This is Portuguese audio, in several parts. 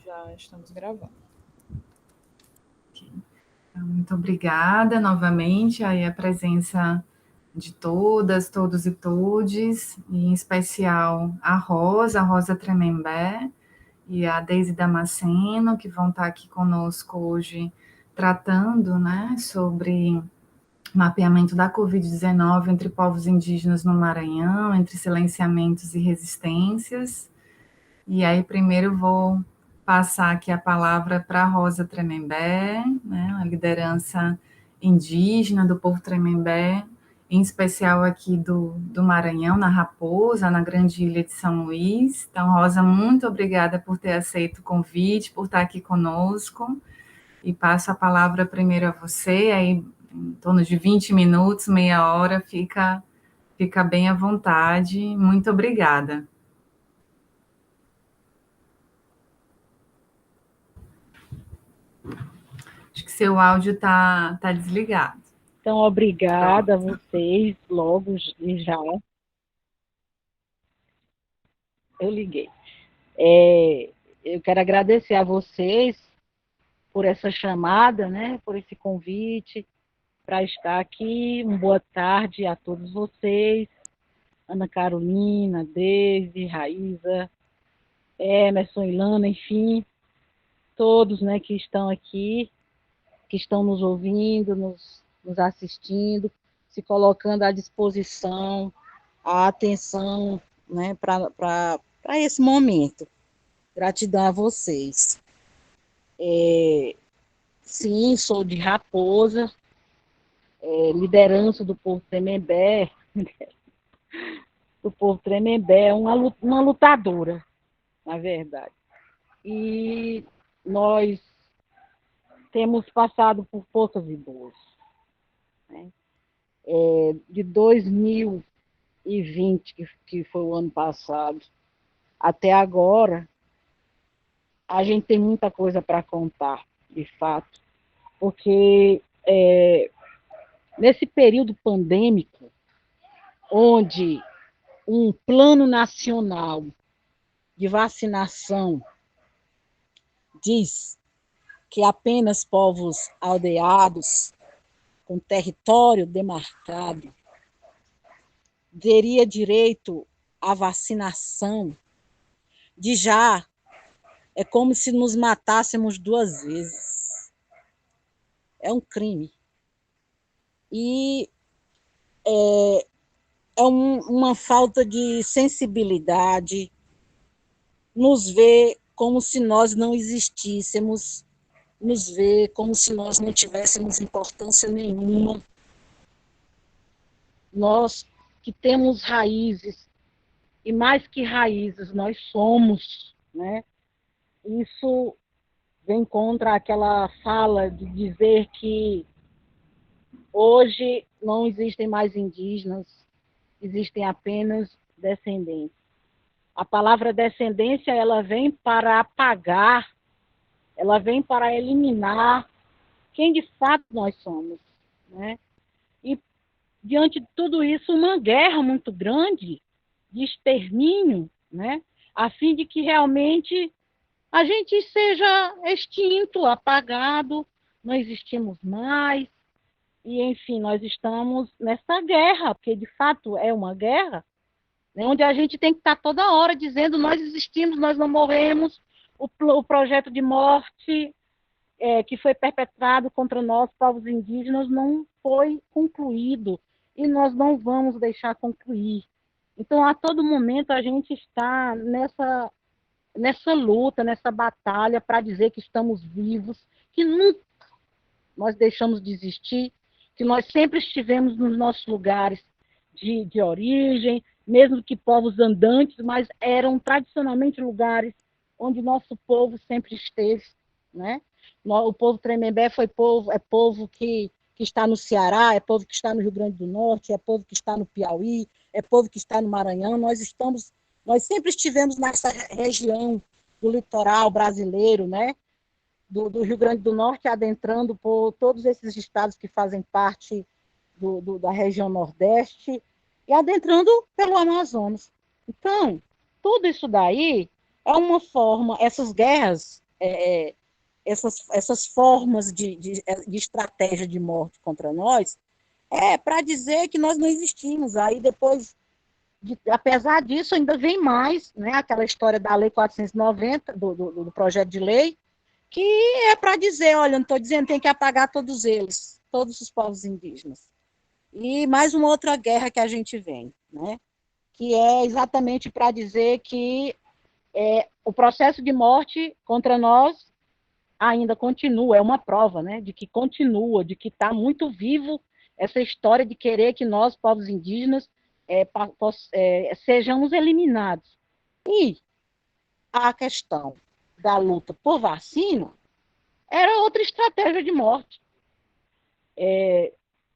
Já estamos gravando. Okay. Então, muito obrigada novamente aí a presença de todas, todos e todes, e em especial a Rosa Tremembé e a Deise Damasceno, que vão estar aqui conosco hoje tratando, né, sobre mapeamento da Covid-19 entre povos indígenas no Maranhão, entre silenciamentos e resistências. E aí, primeiro, vou passar aqui a palavra para a Rosa Tremembé, né, a liderança indígena do povo Tremembé, em especial aqui do Maranhão, na Raposa, na Grande Ilha de São Luís. Então, Rosa, muito obrigada por ter aceito o convite, por estar aqui conosco. E passo a palavra primeiro a você, aí em torno de 20 minutos, meia hora, fica bem à vontade. Muito obrigada. Acho que seu áudio está desligado. Então, obrigada a vocês, logo já. Eu liguei. Eu quero agradecer a vocês por essa chamada, né, por esse convite, para estar aqui. Uma boa tarde a todos vocês, Ana Carolina, Deise, Raíza, Emerson, Ilana, enfim, todos, né, que estão aqui, que estão nos ouvindo, nos assistindo, se colocando à disposição, à atenção, né, para esse momento. Gratidão a vocês. Sim, sou de Raposa, liderança do povo Tremembé. O povo Tremembé é uma lutadora, na verdade. E nós temos passado por poucas e boas. Né? De 2020, que foi o ano passado, até agora, a gente tem muita coisa para contar, de fato, porque nesse período pandêmico, onde um plano nacional de vacinação diz que apenas povos aldeados, com território demarcado, teria direito à vacinação, de já é como se nos matássemos duas vezes. É um crime. E uma falta de sensibilidade, nos vê como se nós não existíssemos, nos vê como se nós não tivéssemos importância nenhuma. Nós que temos raízes, e mais que raízes, nós somos, né? Isso vem contra aquela fala de dizer que hoje não existem mais indígenas, existem apenas descendentes. A palavra descendência, ela vem para apagar, ela vem para eliminar quem de fato nós somos, né? E diante de tudo isso, uma guerra muito grande de extermínio, né? A fim de que realmente a gente seja extinto, apagado, não existimos mais. E, enfim, nós estamos nessa guerra, porque de fato é uma guerra, né, onde a gente tem que estar toda hora dizendo nós existimos, nós não morremos, o projeto de morte que foi perpetrado contra nós, povos indígenas, não foi concluído e nós não vamos deixar concluir. Então, a todo momento, a gente está nessa luta, nessa batalha para dizer que estamos vivos, que nunca nós deixamos de existir, que nós sempre estivemos nos nossos lugares de origem, mesmo que povos andantes, mas eram tradicionalmente lugares onde nosso povo sempre esteve, né? O povo Tremembé é povo que está no Ceará, é povo que está no Rio Grande do Norte, é povo que está no Piauí, é povo que está no Maranhão. Nós sempre estivemos nessa região do litoral brasileiro, né? Do Rio Grande do Norte, adentrando por todos esses estados que fazem parte da região Nordeste e adentrando pelo Amazonas. Então, tudo isso daí é uma forma, essas guerras essas formas de estratégia de morte contra nós, para dizer que nós não existimos. Aí depois, apesar disso, ainda vem mais, né, aquela história da Lei 490, do projeto de lei, que é para dizer, olha, não estou dizendo que tem que apagar todos eles, todos os povos indígenas. E mais uma outra guerra que a gente vem, né, que é exatamente para dizer que o processo de morte contra nós ainda continua, é uma prova, né, de que continua, de que está muito vivo essa história de querer que nós, povos indígenas, sejamos eliminados. E a questão da luta por vacina era outra estratégia de morte.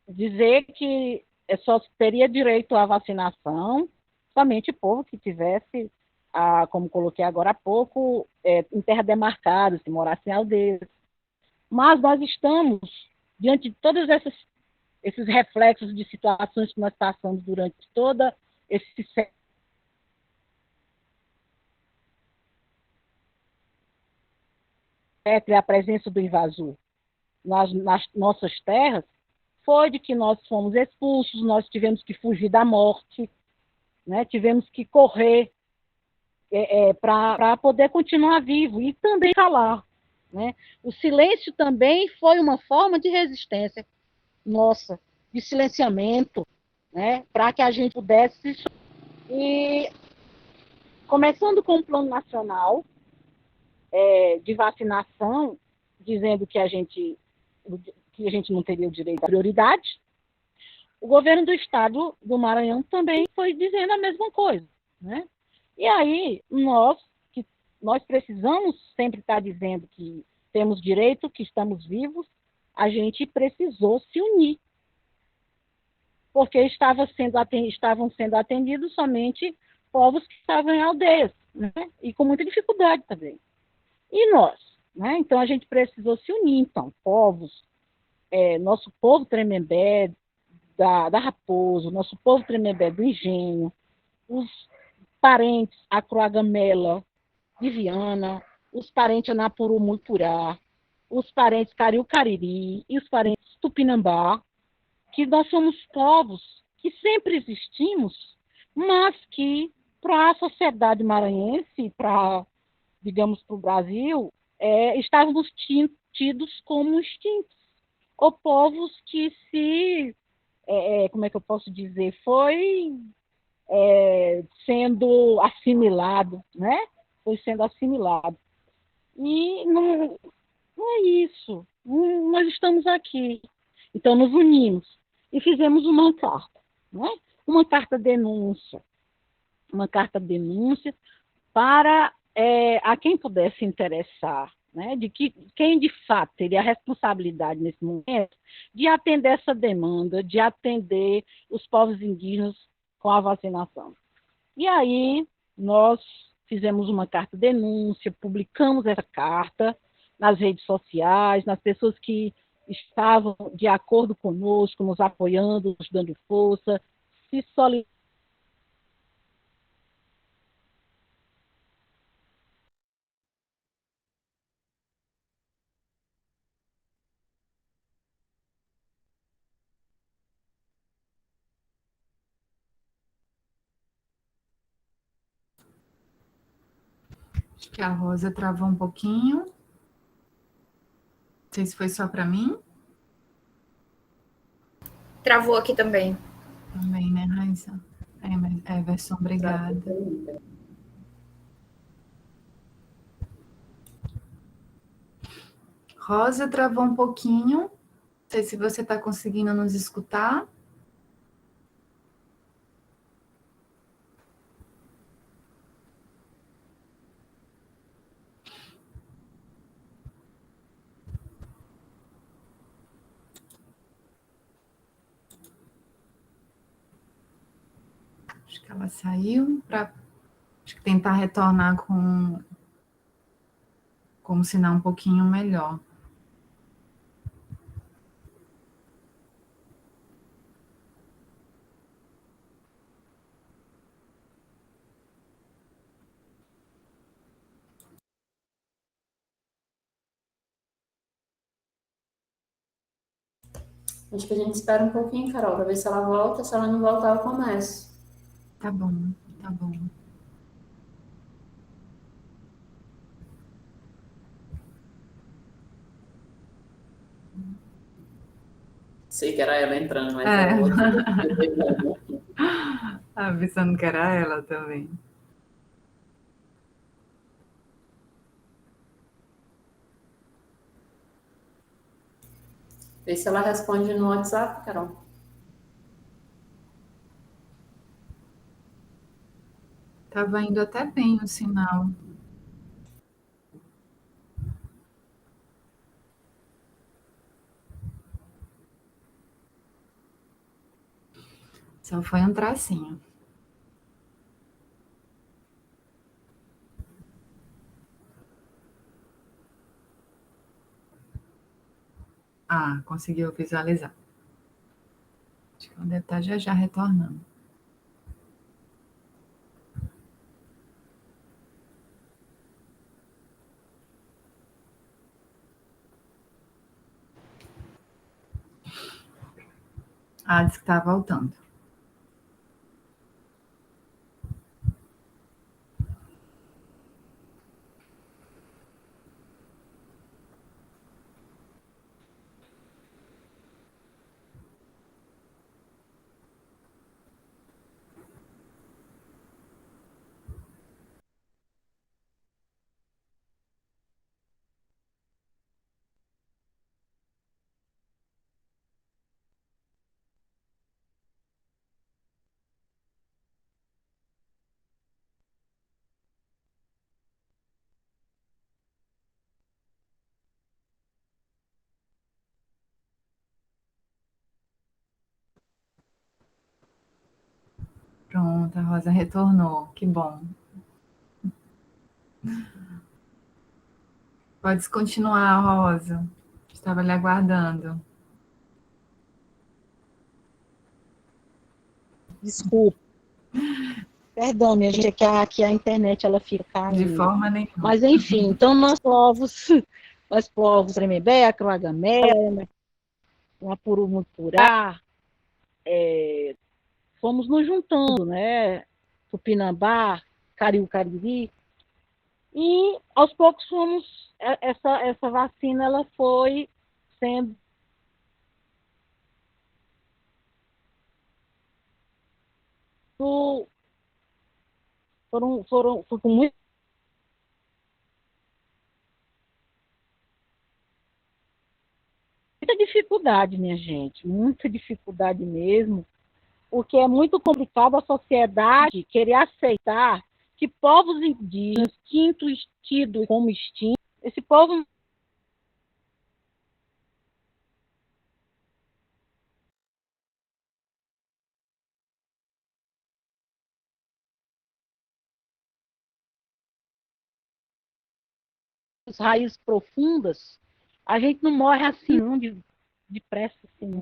Dizer que só teria direito à vacinação somente o povo que tivesse, como coloquei agora há pouco, em terra demarcada, se morasse em aldeias. Mas nós estamos, diante de todos esses reflexos de situações que nós passamos durante toda esse século, a presença do invasor nas nossas terras, foi de que nós fomos expulsos, nós tivemos que fugir da morte, né? Tivemos que correr para poder continuar vivo e também calar. Né? O silêncio também foi uma forma de resistência nossa, de silenciamento, né? Para que a gente pudesse. E começando com o Plano Nacional de Vacinação, dizendo que a gente não teria o direito à prioridade, o governo do estado do Maranhão também foi dizendo a mesma coisa. Né? E aí, nós precisamos sempre estar dizendo que temos direito, que estamos vivos, a gente precisou se unir, porque estavam sendo atendidos somente povos que estavam em aldeias, né? E com muita dificuldade também. E nós? Né? Então, a gente precisou se unir, então, povos, nosso povo Tremembé, da Raposo, nosso povo Tremembé do Engenho, os parentes Acroagamela, de Viana, os parentes Anapuru Muipurá, os parentes Cariu Cariri e os parentes Tupinambá, que nós somos povos que sempre existimos, mas que para a sociedade maranhense, digamos, para o Brasil, estávamos tidos como extintos, ou povos que como é que eu posso dizer, foi sendo assimilado, né? Foi sendo assimilado. E não é isso. Nós estamos aqui. Então, nos unimos e fizemos uma carta, né? Uma carta denúncia para a quem pudesse interessar, né? De que quem de fato teria a responsabilidade nesse momento de atender essa demanda, de atender os povos indígenas com a vacinação. E aí nós fizemos uma carta denúncia, publicamos essa carta nas redes sociais, nas pessoas que estavam de acordo conosco, nos apoiando, nos dando força, se solidarizando. Acho que a Rosa travou um pouquinho. Não sei se foi só para mim. Travou aqui também. Também, né, Raíssa? Everson, obrigada. Rosa travou um pouquinho. Não sei se você está conseguindo nos escutar. Acho que ela saiu para tentar retornar com um sinal um pouquinho melhor. Acho que a gente espera um pouquinho, Carol, para ver se ela volta. Se ela não voltar, eu começo. Tá bom, tá bom. Sei que era ela entrando, mas É. é outra. Avisando que era ela também. Vê se ela responde no WhatsApp, Carol. Tava indo até bem o sinal. Só foi um tracinho. Ah, conseguiu visualizar. Acho que ela deve estar já já retornando. Ah, disse que tá voltando. Pronto, a Rosa retornou. Que bom. Pode continuar, Rosa. Estava lhe aguardando. Desculpa. Perdão, minha gente, é que a internet ela fica De caindo. forma nenhuma. Mas, enfim, então nós povos Tremembé, Croagamé, Apurumuturá, fomos nos juntando, né? Tupinambá, Cariú-Cariri, e aos poucos essa vacina ela foi sendo foi com muita dificuldade, minha gente, muita dificuldade mesmo, porque é muito complicado a sociedade querer aceitar que povos indígenas, tidos como extintos, esse povo, as raízes profundas, a gente não morre assim, não, depressa assim.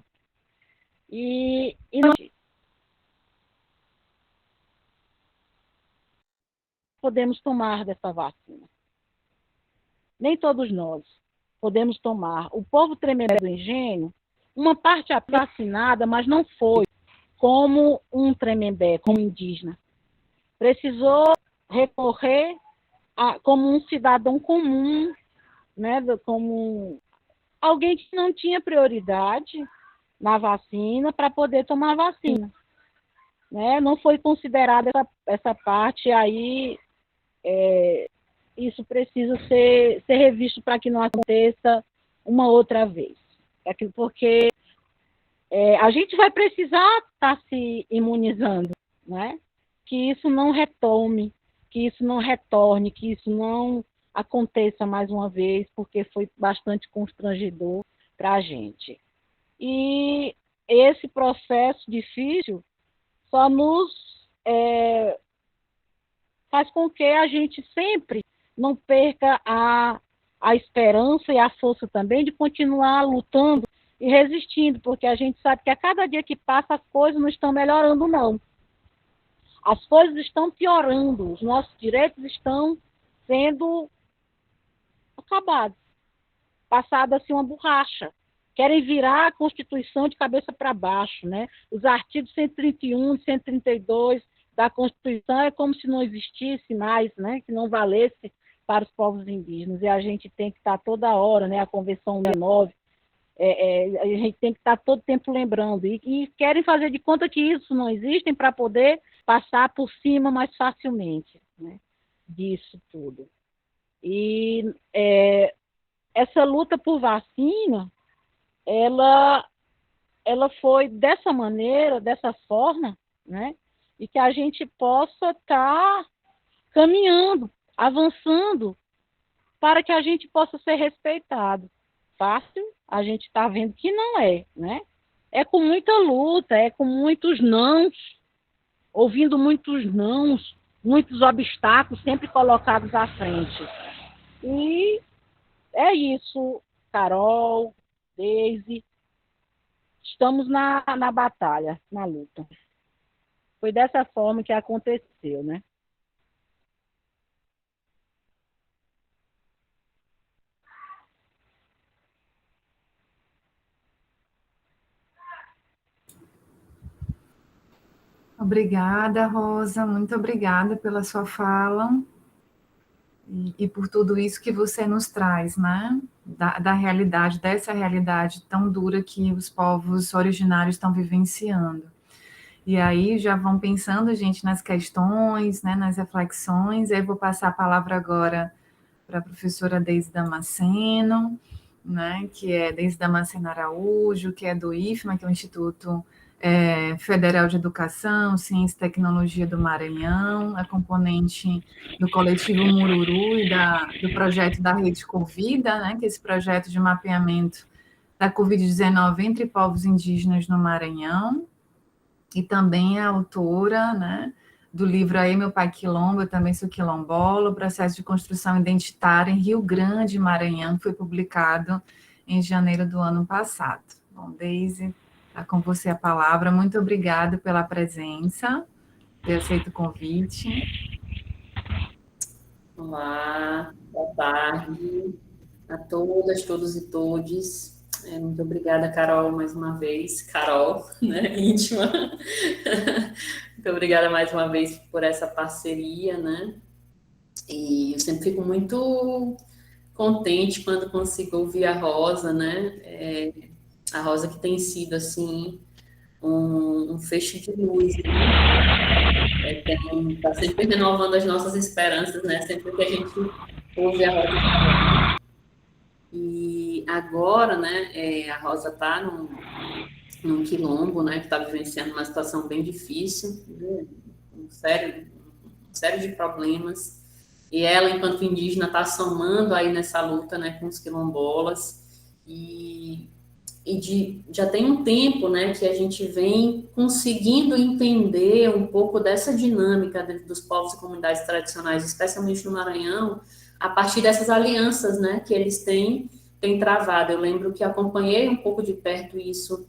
E nós podemos tomar dessa vacina. Nem todos nós podemos tomar. O povo Tremembé do Engenho, uma parte vacinada, mas não foi como um Tremembé, como indígena. Precisou recorrer como um cidadão comum, né, como alguém que não tinha prioridade na vacina para poder tomar a vacina. Né? Não foi considerada essa parte aí, isso precisa ser revisto para que não aconteça uma outra vez. Porque a gente vai precisar estar se imunizando, né? Que isso não retome, que isso não retorne, que isso não aconteça mais uma vez, porque foi bastante constrangedor para a gente. E esse processo difícil só nos faz com que a gente sempre não perca a esperança e a força também de continuar lutando e resistindo, porque a gente sabe que a cada dia que passa as coisas não estão melhorando, não. As coisas estão piorando, os nossos direitos estão sendo acabados, passada assim uma borracha, querem virar a Constituição de cabeça para baixo, né? Os artigos 131 e 132 da Constituição é como se não existisse mais, né? Que não valesse para os povos indígenas, e a gente tem que estar toda hora, né? A Convenção 19, a gente tem que estar todo tempo lembrando, e querem fazer de conta que isso não existe para poder passar por cima mais facilmente, né? Disso tudo. E essa luta por vacina, ela foi dessa maneira, dessa forma, né? E que a gente possa estar caminhando, avançando, para que a gente possa ser respeitado. Fácil, a gente está vendo que não é, né? É com muita luta, é com muitos nãos, ouvindo muitos nãos, muitos obstáculos sempre colocados à frente. E é isso, Carol, Deise, estamos na batalha, na luta. Foi dessa forma que aconteceu, né? Obrigada, Rosa, muito obrigada pela sua fala e por tudo isso que você nos traz, né? Da realidade, dessa realidade tão dura que os povos originários estão vivenciando. E aí já vão pensando, gente, nas questões, né, nas reflexões. Eu vou passar a palavra agora para a professora Deise Damasceno, né, que é Deise Damasceno Araújo, que é do IFMA, que é o Instituto Federal de Educação, Ciência e Tecnologia do Maranhão, é componente do coletivo Mururu e do projeto da Rede Covida, né, que é esse projeto de mapeamento da Covid-19 entre povos indígenas no Maranhão, e também é autora, né, do livro Aí Meu Pai Quilombo, Eu Também Sou Quilombola, o processo de construção identitária em Rio Grande, Maranhão, que foi publicado em janeiro do ano passado. Bom, Deise, está com você a palavra. Muito obrigada pela presença, por ter aceito o convite. Olá, boa tarde a todas, todos e todes. Muito obrigada, Carol, mais uma vez. Carol, né, íntima. Muito obrigada mais uma vez por essa parceria, né? E eu sempre fico muito contente quando consigo ouvir a Rosa, né? A Rosa que tem sido, assim, um feixe de luz, né? Está sempre renovando as nossas esperanças, né? Sempre que a gente ouve a Rosa. E agora, né, a Rosa está num quilombo, né, que está vivenciando uma situação bem difícil, né, um sério de problemas, e ela, enquanto indígena, está somando aí nessa luta, né, com os quilombolas, já tem um tempo, né, que a gente vem conseguindo entender um pouco dessa dinâmica dentro dos povos e comunidades tradicionais, especialmente no Maranhão, a partir dessas alianças, né, que eles têm travado. Eu lembro que acompanhei um pouco de perto isso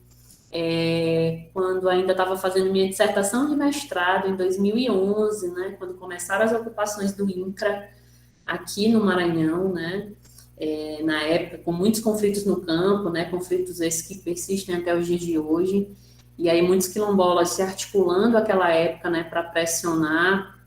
quando ainda estava fazendo minha dissertação de mestrado, em 2011, né, quando começaram as ocupações do INCRA aqui no Maranhão, né, na época, com muitos conflitos no campo, né, conflitos esses que persistem até os dias de hoje, e aí muitos quilombolas se articulando naquela época, né, para pressionar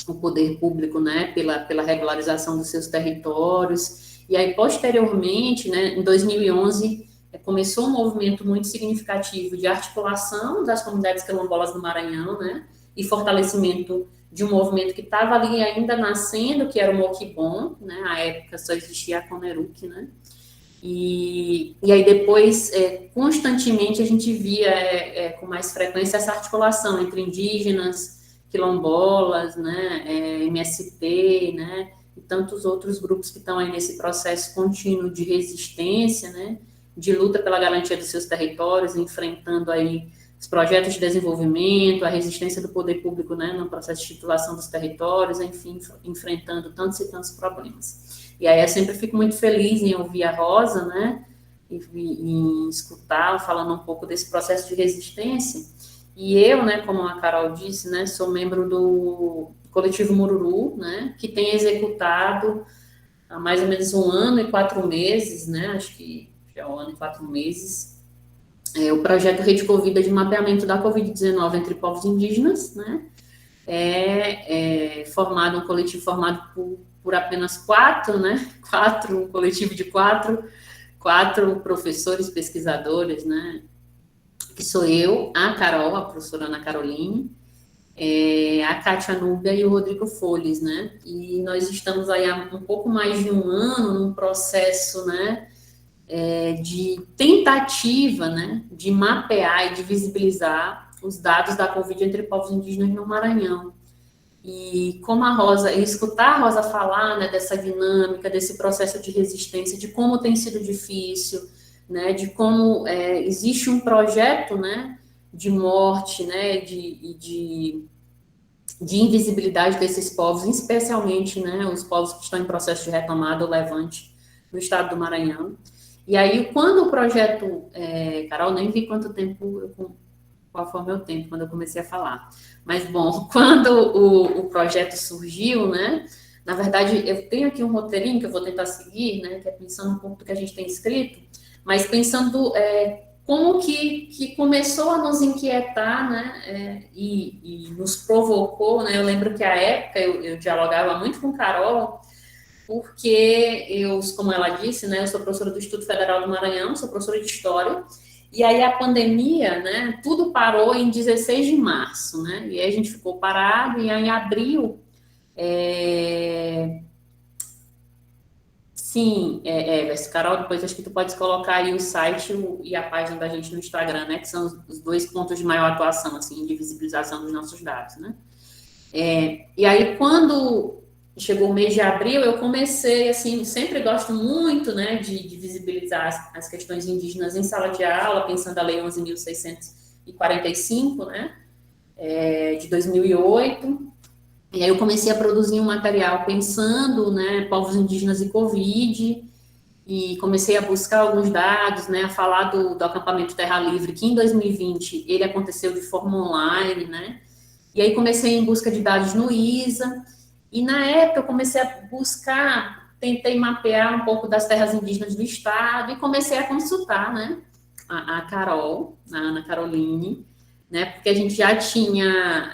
o poder público, né, pela regularização dos seus territórios. E aí, posteriormente, né, em 2011, começou um movimento muito significativo de articulação das comunidades quilombolas do Maranhão, né, e fortalecimento de um movimento que estava ali ainda nascendo, que era o Moquibon, né, à época só existia a Coneruc, né, e aí depois, constantemente, a gente via com mais frequência essa articulação entre indígenas, quilombolas, né, MST, né, e tantos outros grupos que estão aí nesse processo contínuo de resistência, né, de luta pela garantia dos seus territórios, enfrentando aí os projetos de desenvolvimento, a resistência do poder público, né, no processo de titulação dos territórios, enfim, enfrentando tantos e tantos problemas. E aí eu sempre fico muito feliz em ouvir a Rosa, né, e em escutá-la falando um pouco desse processo de resistência. E eu, né, como a Carol disse, né, sou membro do coletivo Mururu, né, que tem executado há mais ou menos 1 ano e 4 meses, né, acho que já há 1 ano e 4 meses, o projeto Rede Covida de mapeamento da Covid-19 entre povos indígenas, né? Formado, um coletivo formado por apenas 4, né? Um coletivo de quatro professores, pesquisadores, né? Que sou eu, a Carol, a professora Ana Caroline, a Kátia Núbia e o Rodrigo Folhes, né? E nós estamos aí há um pouco mais de 1 ano num processo, né? De tentativa, né? De mapear e de visibilizar os dados da Covid entre povos indígenas no Maranhão. E como a Rosa, escutar a Rosa falar, né, dessa dinâmica, desse processo de resistência, de como tem sido difícil, né, de como existe um projeto, né, de morte, né, de invisibilidade desses povos, especialmente, né, os povos que estão em processo de retomada ou levante no estado do Maranhão. E aí, quando o projeto, Carol, nem vi quanto tempo, qual foi o meu tempo quando eu comecei a falar. Mas, bom, quando o projeto surgiu, né, na verdade, eu tenho aqui um roteirinho que eu vou tentar seguir, né, que é pensando um pouco do que a gente tem escrito, mas pensando como que começou a nos inquietar, né, e nos provocou, né, eu lembro que à época eu dialogava muito com Carol, porque eu, como ela disse, né, eu sou professora do Instituto Federal do Maranhão, sou professora de História, e aí a pandemia, né, tudo parou em 16 de março, né, e aí a gente ficou parado, e aí em abril, sim, Carol, depois acho que tu pode colocar aí o site e a página da gente no Instagram, né, que são os 2 pontos de maior atuação, assim, de visibilização dos nossos dados, né. E aí, quando chegou o mês de abril, eu comecei, assim, sempre gosto muito, né, de visibilizar as questões indígenas em sala de aula, pensando a Lei 11.645, né, de 2008, e aí eu comecei a produzir um material pensando, né, povos indígenas e Covid, e comecei a buscar alguns dados, né, a falar do acampamento Terra Livre, que em 2020 ele aconteceu de forma online, né, e aí comecei em busca de dados no ISA, e na época eu comecei a buscar, tentei mapear um pouco das terras indígenas do estado e comecei a consultar, né, a Carol, a Ana Caroline, né, porque a gente já tinha,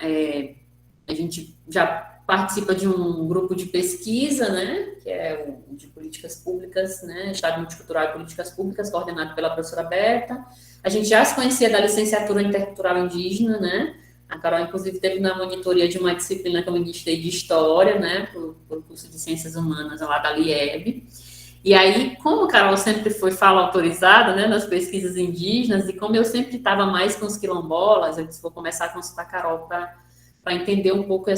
a gente já participa de um grupo de pesquisa, né, que é o de políticas públicas, né, Estado Multicultural e Políticas Públicas, coordenado pela professora Berta. A gente já se conhecia da licenciatura intercultural indígena, né, a Carol, inclusive, teve na monitoria de uma disciplina que eu ministrei de História, né, por curso de Ciências Humanas lá da LIEB. E aí, como a Carol sempre foi fala autorizada, né, nas pesquisas indígenas, e como eu sempre estava mais com os quilombolas, eu disse, vou começar a consultar a Carol para entender um pouco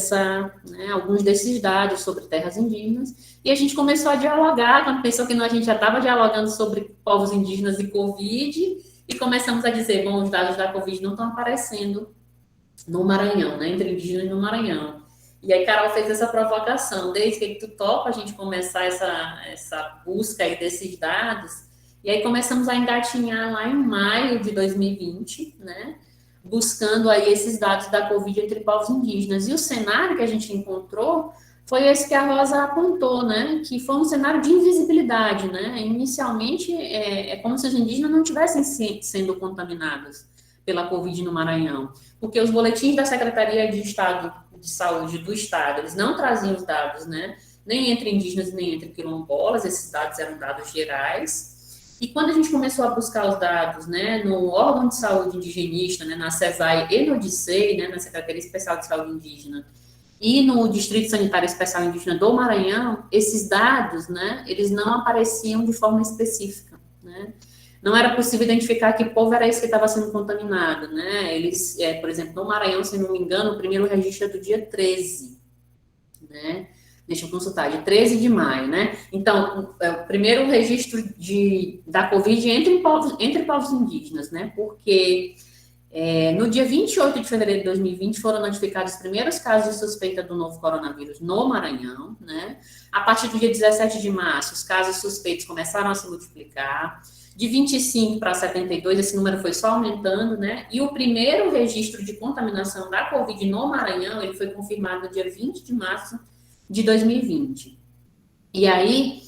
alguns desses dados sobre terras indígenas. E a gente começou a dialogar, quando pensou que a gente já estava dialogando sobre povos indígenas e Covid, e começamos a dizer, bom, os dados da Covid não estão aparecendo no Maranhão, né, entre indígenas no Maranhão. E aí Carol fez essa provocação, desde que tu topa a gente começar essa busca aí desses dados, e aí começamos a engatinhar lá em maio de 2020, né, buscando aí esses dados da Covid entre povos indígenas. E o cenário que a gente encontrou foi esse que a Rosa apontou, né, que foi um cenário de invisibilidade, né, inicialmente é como se os indígenas não tivessem sendo contaminados pela Covid no Maranhão, porque os boletins da Secretaria de Estado de Saúde do Estado, eles não traziam os dados, né, nem entre indígenas, nem entre quilombolas, esses dados eram dados gerais, e quando a gente começou a buscar os dados, né, no órgão de saúde indigenista, né, na CESAI e no DICEI, né, na Secretaria Especial de Saúde Indígena, e no Distrito Sanitário Especial Indígena do Maranhão, esses dados, né, eles não apareciam de forma específica, né. Não era possível identificar que povo era esse que estava sendo contaminado, né? Eles, por exemplo, no Maranhão, se não me engano, o primeiro registro é do dia 13, né? Deixa eu consultar, de 13 de maio, né? Então, o primeiro registro da Covid entre povos indígenas, né? Porque no dia 28 de fevereiro de 2020 foram notificados os primeiros casos de suspeita do novo coronavírus no Maranhão, né? A partir do dia 17 de março, os casos suspeitos começaram a se multiplicar. De 25 para 72, esse número foi só aumentando, né? E o primeiro registro de contaminação da Covid no Maranhão, ele foi confirmado no dia 20 de março de 2020. E aí,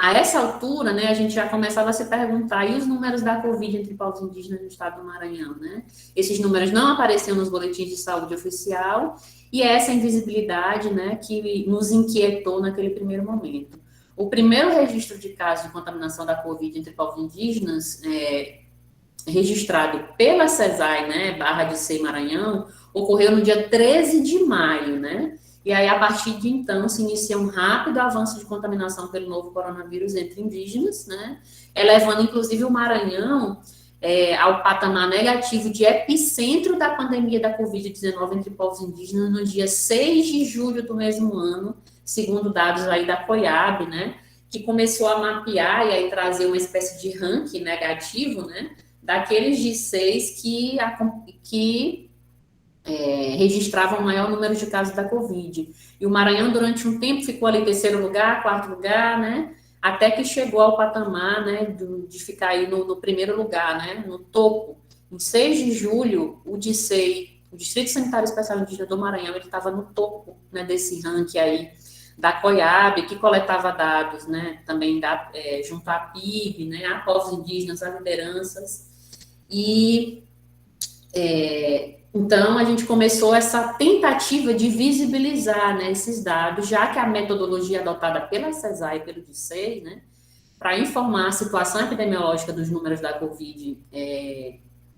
A essa altura, né, a gente já começava a se perguntar, e os números da Covid entre povos indígenas no estado do Maranhão, né? Esses números não apareciam nos boletins de saúde oficial, e é essa invisibilidade, né, que nos inquietou naquele primeiro momento. O primeiro registro de casos de contaminação da Covid entre povos indígenas, registrado pela CESAI, né, Barra de Sei Maranhão, ocorreu no dia 13 de maio, né? E aí, a partir de então, se inicia um rápido avanço de contaminação pelo novo coronavírus entre indígenas, né? Elevando, inclusive, o Maranhão ao patamar negativo de epicentro da pandemia da Covid-19 entre povos indígenas no dia 6 de julho do mesmo ano, segundo dados aí da COIAB, né? Que começou a mapear e aí trazer uma espécie de ranking negativo, né? Daqueles D6 que registravam o maior número de casos da Covid. E o Maranhão, durante um tempo, ficou ali em terceiro lugar, quarto lugar, né? Até que chegou ao patamar, né, de ficar aí no primeiro lugar, né? No topo. Em 6 de julho, o DICEI, o Distrito Sanitário Especial Indígena do Maranhão, ele estava no topo, né, desse ranking aí da COIAB, que coletava dados, né, também junto à PIB, né, a povos indígenas, a lideranças. E então a gente começou essa tentativa de visibilizar, né, esses dados, já que a metodologia adotada pela CESAI e pelo DICEI, né, para informar a situação epidemiológica dos números da Covid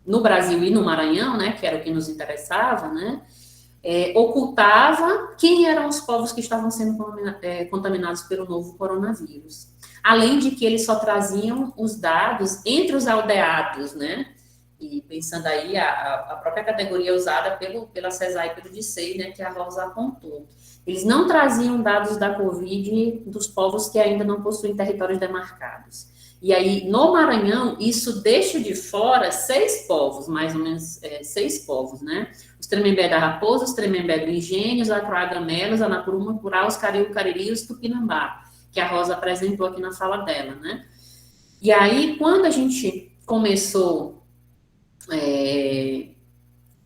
no Brasil e no Maranhão, né, que era o que nos interessava, né, ocultava quem eram os povos que estavam sendo contaminados pelo novo coronavírus. Além de que eles só traziam os dados entre os aldeados, né? E pensando aí a própria categoria usada pela CESAI e pelo DICEI, né, que a Rosa apontou. Eles não traziam dados da Covid dos povos que ainda não possuem territórios demarcados. E aí, no Maranhão, isso deixa de fora 6 povos, mais ou menos 6 povos, né? Os Tremembé da Raposa, os Tremembé do Engenho, os Acroagamelos, Anapuruma, Curá, os Cariú, Cariri e os Tupinambá, que a Rosa apresentou aqui na fala dela, né? E aí, quando a gente começou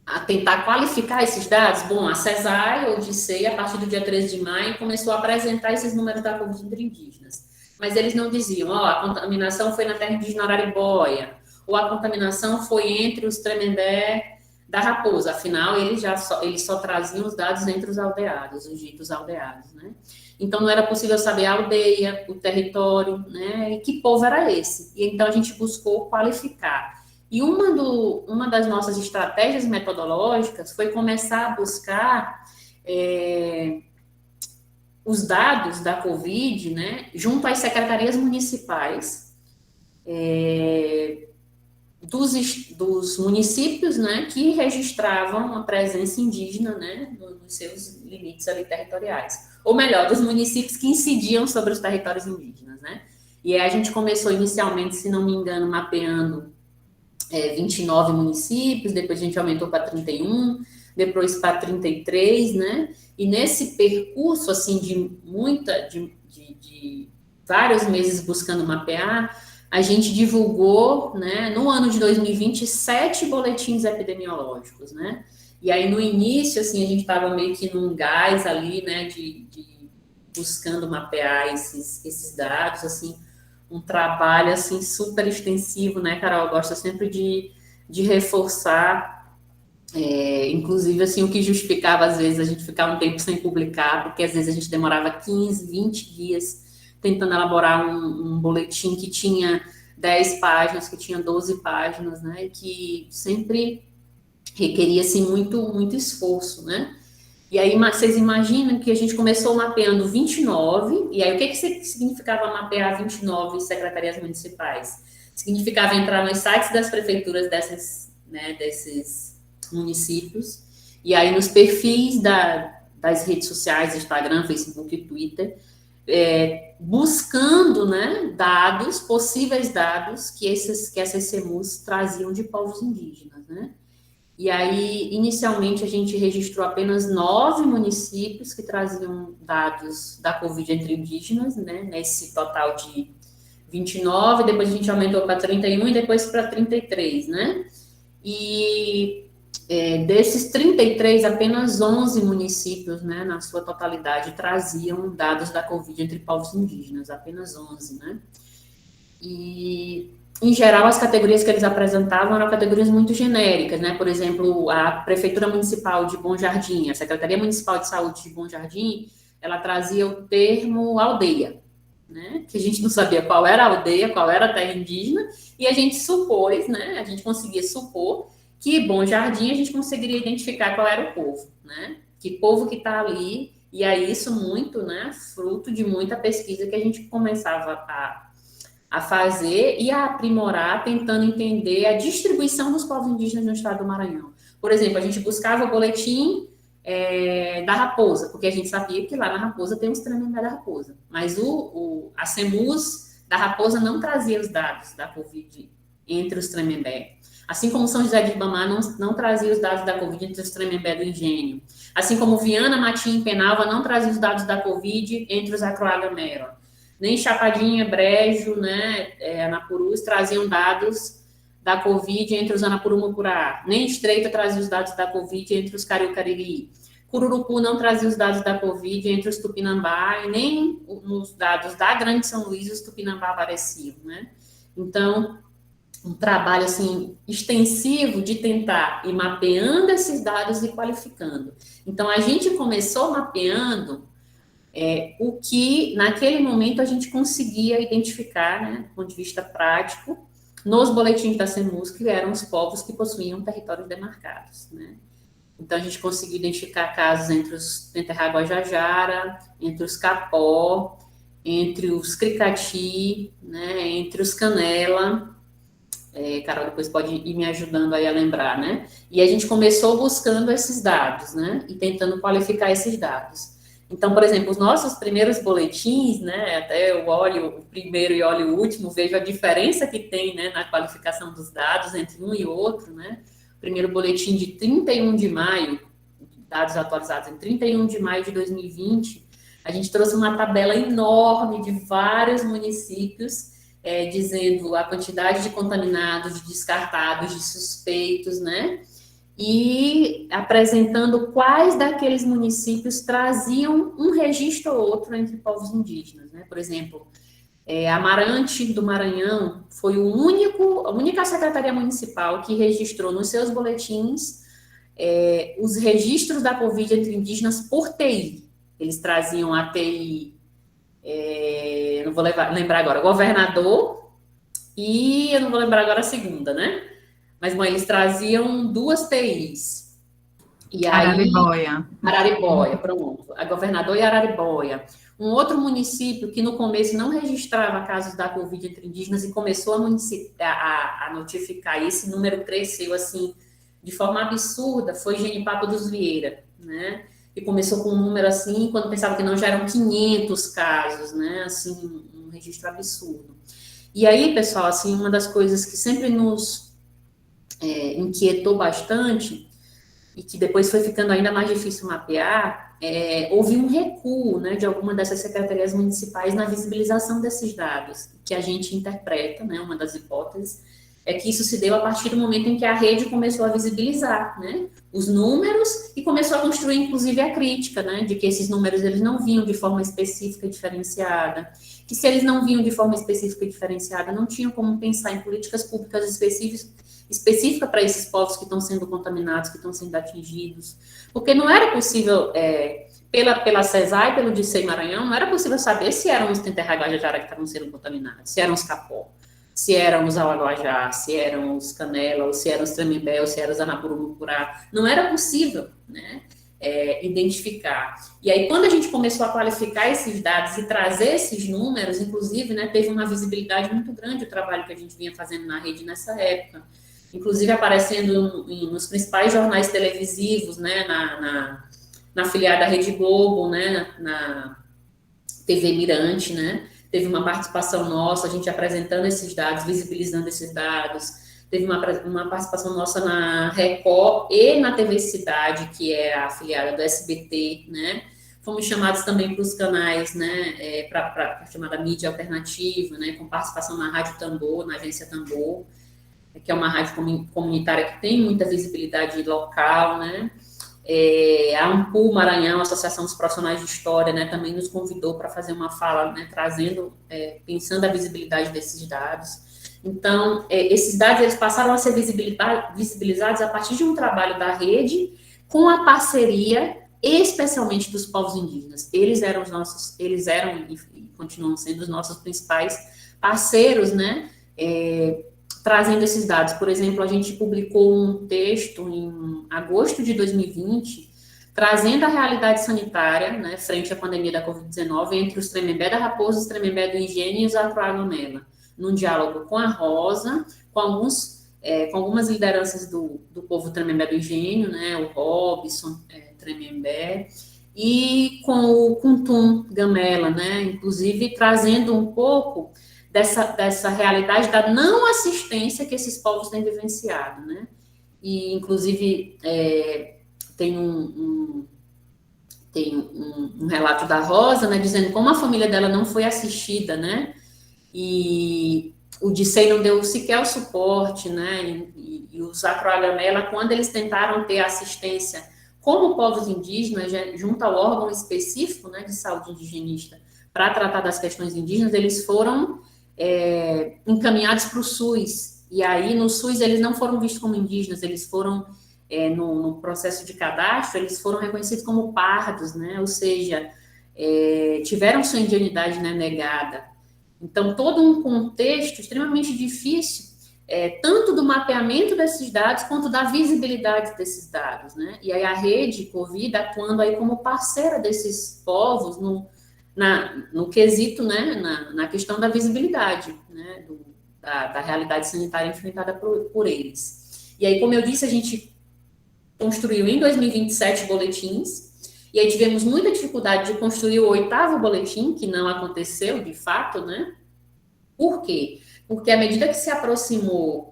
a tentar qualificar esses dados, bom, a CESAI ou DICEI, a partir do dia 13 de maio, começou a apresentar esses números da Covid entre indígenas. Mas eles não diziam, a contaminação foi na terra indígena Araribóia, ou a contaminação foi entre os Tremembé da Raposa, afinal, eles só traziam os dados entre os aldeados, os ditos aldeados, né? Então, não era possível saber a aldeia, o território, né? E que povo era esse? E então, a gente buscou qualificar. E uma das nossas estratégias metodológicas foi começar a buscar os dados da Covid, né, junto às secretarias municipais dos municípios, né, que registravam a presença indígena, né, nos seus limites ali territoriais. Ou melhor, dos municípios que incidiam sobre os territórios indígenas, né. E aí a gente começou inicialmente, se não me engano, mapeando 29 municípios, depois a gente aumentou para 31, depois para 33, né? E nesse percurso, assim, de vários meses buscando mapear, a gente divulgou, né, no ano de 2020, 7 boletins epidemiológicos, né? E aí, no início, assim, a gente estava meio que num gás ali, né, de buscando mapear esses dados, assim, um trabalho, assim, super extensivo, né, Carol? Eu gosto sempre de reforçar, inclusive, assim, o que justificava, às vezes, a gente ficar um tempo sem publicar, porque, às vezes, a gente demorava 15, 20 dias tentando elaborar um boletim que tinha 10 páginas, que tinha 12 páginas, né, e que sempre requeria, assim, muito esforço, né? E aí, vocês imaginam que a gente começou mapeando 29, e aí o que significava mapear 29 secretarias municipais? Significava entrar nos sites das prefeituras desses municípios, e aí nos perfis das redes sociais, Instagram, Facebook e Twitter, buscando, né, possíveis dados que essas CEMUs traziam de povos indígenas, né? E aí, inicialmente, a gente registrou apenas 9 municípios que traziam dados da Covid entre indígenas, né, nesse total de 29, depois a gente aumentou para 31 e depois para 33, né? E desses 33, apenas 11 municípios, né, na sua totalidade, traziam dados da Covid entre povos indígenas, apenas 11, né? E, em geral, as categorias que eles apresentavam eram categorias muito genéricas, né? Por exemplo, a Prefeitura Municipal de Bom Jardim, a Secretaria Municipal de Saúde de Bom Jardim, ela trazia o termo aldeia, né? Que a gente não sabia qual era a aldeia, qual era a terra indígena, e a gente supôs, né? A gente conseguia supor que Bom Jardim a gente conseguiria identificar qual era o povo, né? Que povo que está ali, e aí isso muito, né? Fruto de muita pesquisa que a gente começava a fazer e a aprimorar, tentando entender a distribuição dos povos indígenas no estado do Maranhão. Por exemplo, a gente buscava o boletim da Raposa, porque a gente sabia que lá na Raposa tem os Tremembé da Raposa, mas a CEMUS da Raposa não trazia os dados da Covid entre os Tremembé. Assim como São José de Ribamar não trazia os dados da Covid entre os Tremembé do Engenho. Assim como Viana, Matim e Penalva não trazia os dados da Covid entre os Acroagamero. Nem Chapadinha, Brejo, né, Anapurus traziam dados da Covid entre os Anapuru-Mucurá. Nem Estreita trazia os dados da Covid entre os Cariu-Cariri. Cururupu não trazia os dados da Covid entre os Tupinambá, e nem nos dados da Grande São Luís os Tupinambá apareciam, né? Então, um trabalho, assim, extensivo de tentar ir mapeando esses dados e qualificando. Então, a gente começou mapeando o que, naquele momento, a gente conseguia identificar, né, do ponto de vista prático, nos boletins da CEMUS, que eram os povos que possuíam territórios demarcados, né? Então, a gente conseguiu identificar casos entre os Tenterra-Guajajara, entre os Capó, entre os Cricati, né, entre os Canela. Carol depois pode ir me ajudando aí a lembrar, né? E a gente começou buscando esses dados, né? E tentando qualificar esses dados. Então, por exemplo, os nossos primeiros boletins, né? Até eu olho o primeiro e olho o último, vejo a diferença que tem, né, na qualificação dos dados entre um e outro, né? O primeiro boletim de 31 de maio, dados atualizados em 31 de maio de 2020, a gente trouxe uma tabela enorme de vários municípios, dizendo a quantidade de contaminados, de descartados, de suspeitos, né? E apresentando quais daqueles municípios traziam um registro ou outro entre povos indígenas, né? Por exemplo, Amarante do Maranhão foi a única secretaria municipal que registrou nos seus boletins os registros da Covid entre indígenas por TI. Eles traziam a TI, não vou lembrar agora, governador, e eu não vou lembrar agora a segunda, né? Mas, bom, eles traziam 2 TIs. E aí, Araribóia, pronto. A governador e Araribóia. Um outro município que no começo não registrava casos da Covid entre indígenas e começou a notificar, e esse número cresceu, assim, de forma absurda, foi Genipapo dos Vieira, né? E começou com um número assim, quando pensava que não, já eram 500 casos, né? Assim, um registro absurdo. E aí, pessoal, assim, uma das coisas que sempre nos inquietou bastante e que depois foi ficando ainda mais difícil mapear, houve um recuo, né, de alguma dessas secretarias municipais na visibilização desses dados, que a gente interpreta, né, uma das hipóteses, é que isso se deu a partir do momento em que a rede começou a visibilizar, né, os números e começou a construir, inclusive, a crítica, né, de que esses números eles não vinham de forma específica e diferenciada, que se eles não vinham de forma específica e diferenciada, não tinham como pensar em políticas públicas específica para esses povos que estão sendo contaminados, que estão sendo atingidos, porque não era possível, pela CESAI, pelo DICEI Maranhão, não era possível saber se eram os Tenterra-Guajajara que estavam sendo contaminados, se eram os Capó, se eram os Auaguajá, se eram os Canela, ou se eram os Tremembé, ou se eram os Anapuru-Mucurá, não era possível, né, identificar. E aí, quando a gente começou a qualificar esses dados e trazer esses números, inclusive, né, teve uma visibilidade muito grande o trabalho que a gente vinha fazendo na rede nessa época, inclusive aparecendo nos principais jornais televisivos, né, na filiada da Rede Globo, né, na TV Mirante, né, teve uma participação nossa, a gente apresentando esses dados, visibilizando esses dados, teve uma participação nossa na Record e na TV Cidade, que é a afiliada do SBT, né, fomos chamados também para os canais, né, para a chamada mídia alternativa, né, com participação na Rádio Tambor, na Agência Tambor, que é uma rádio comunitária que tem muita visibilidade local, né? A Ampul Maranhão, a Associação dos Profissionais de História, né, também nos convidou para fazer uma fala, né, trazendo, pensando a visibilidade desses dados. Então, esses dados eles passaram a ser visibilizados a partir de um trabalho da rede, com a parceria, especialmente dos povos indígenas. Eles eram e continuam sendo os nossos principais parceiros, né, trazendo esses dados. Por exemplo, a gente publicou um texto em agosto de 2020, trazendo a realidade sanitária, né, frente à pandemia da Covid-19, entre os Tremembé da Raposa, os Tremembé do Engenho e os Acroagonela, num diálogo com a Rosa, com algumas lideranças do povo Tremembé do Engenho, né, o Robson Tremembé, e com o Kuntum Gamela, né, inclusive trazendo um pouco dessa realidade da não assistência que esses povos têm vivenciado, né? E, inclusive, tem um relato da Rosa, né, dizendo como a família dela não foi assistida, né? E o DICEI não deu sequer o suporte, né? E os Acroagamela, quando eles tentaram ter assistência como povos indígenas, junto ao órgão específico, né, de saúde indigenista, para tratar das questões indígenas, eles foram encaminhados para o SUS, e aí no SUS eles não foram vistos como indígenas, eles foram, no processo de cadastro, eles foram reconhecidos como pardos, né, ou seja, tiveram sua indianidade, né, negada. Então, todo um contexto extremamente difícil, tanto do mapeamento desses dados, quanto da visibilidade desses dados, né, e aí a rede Covid atuando aí como parceira desses povos no quesito, né, na questão da visibilidade, né, da realidade sanitária enfrentada por eles. E aí, como eu disse, a gente construiu em 2027 boletins, e aí tivemos muita dificuldade de construir o 8º boletim, que não aconteceu, de fato, né? Por quê? Porque à medida que se aproximou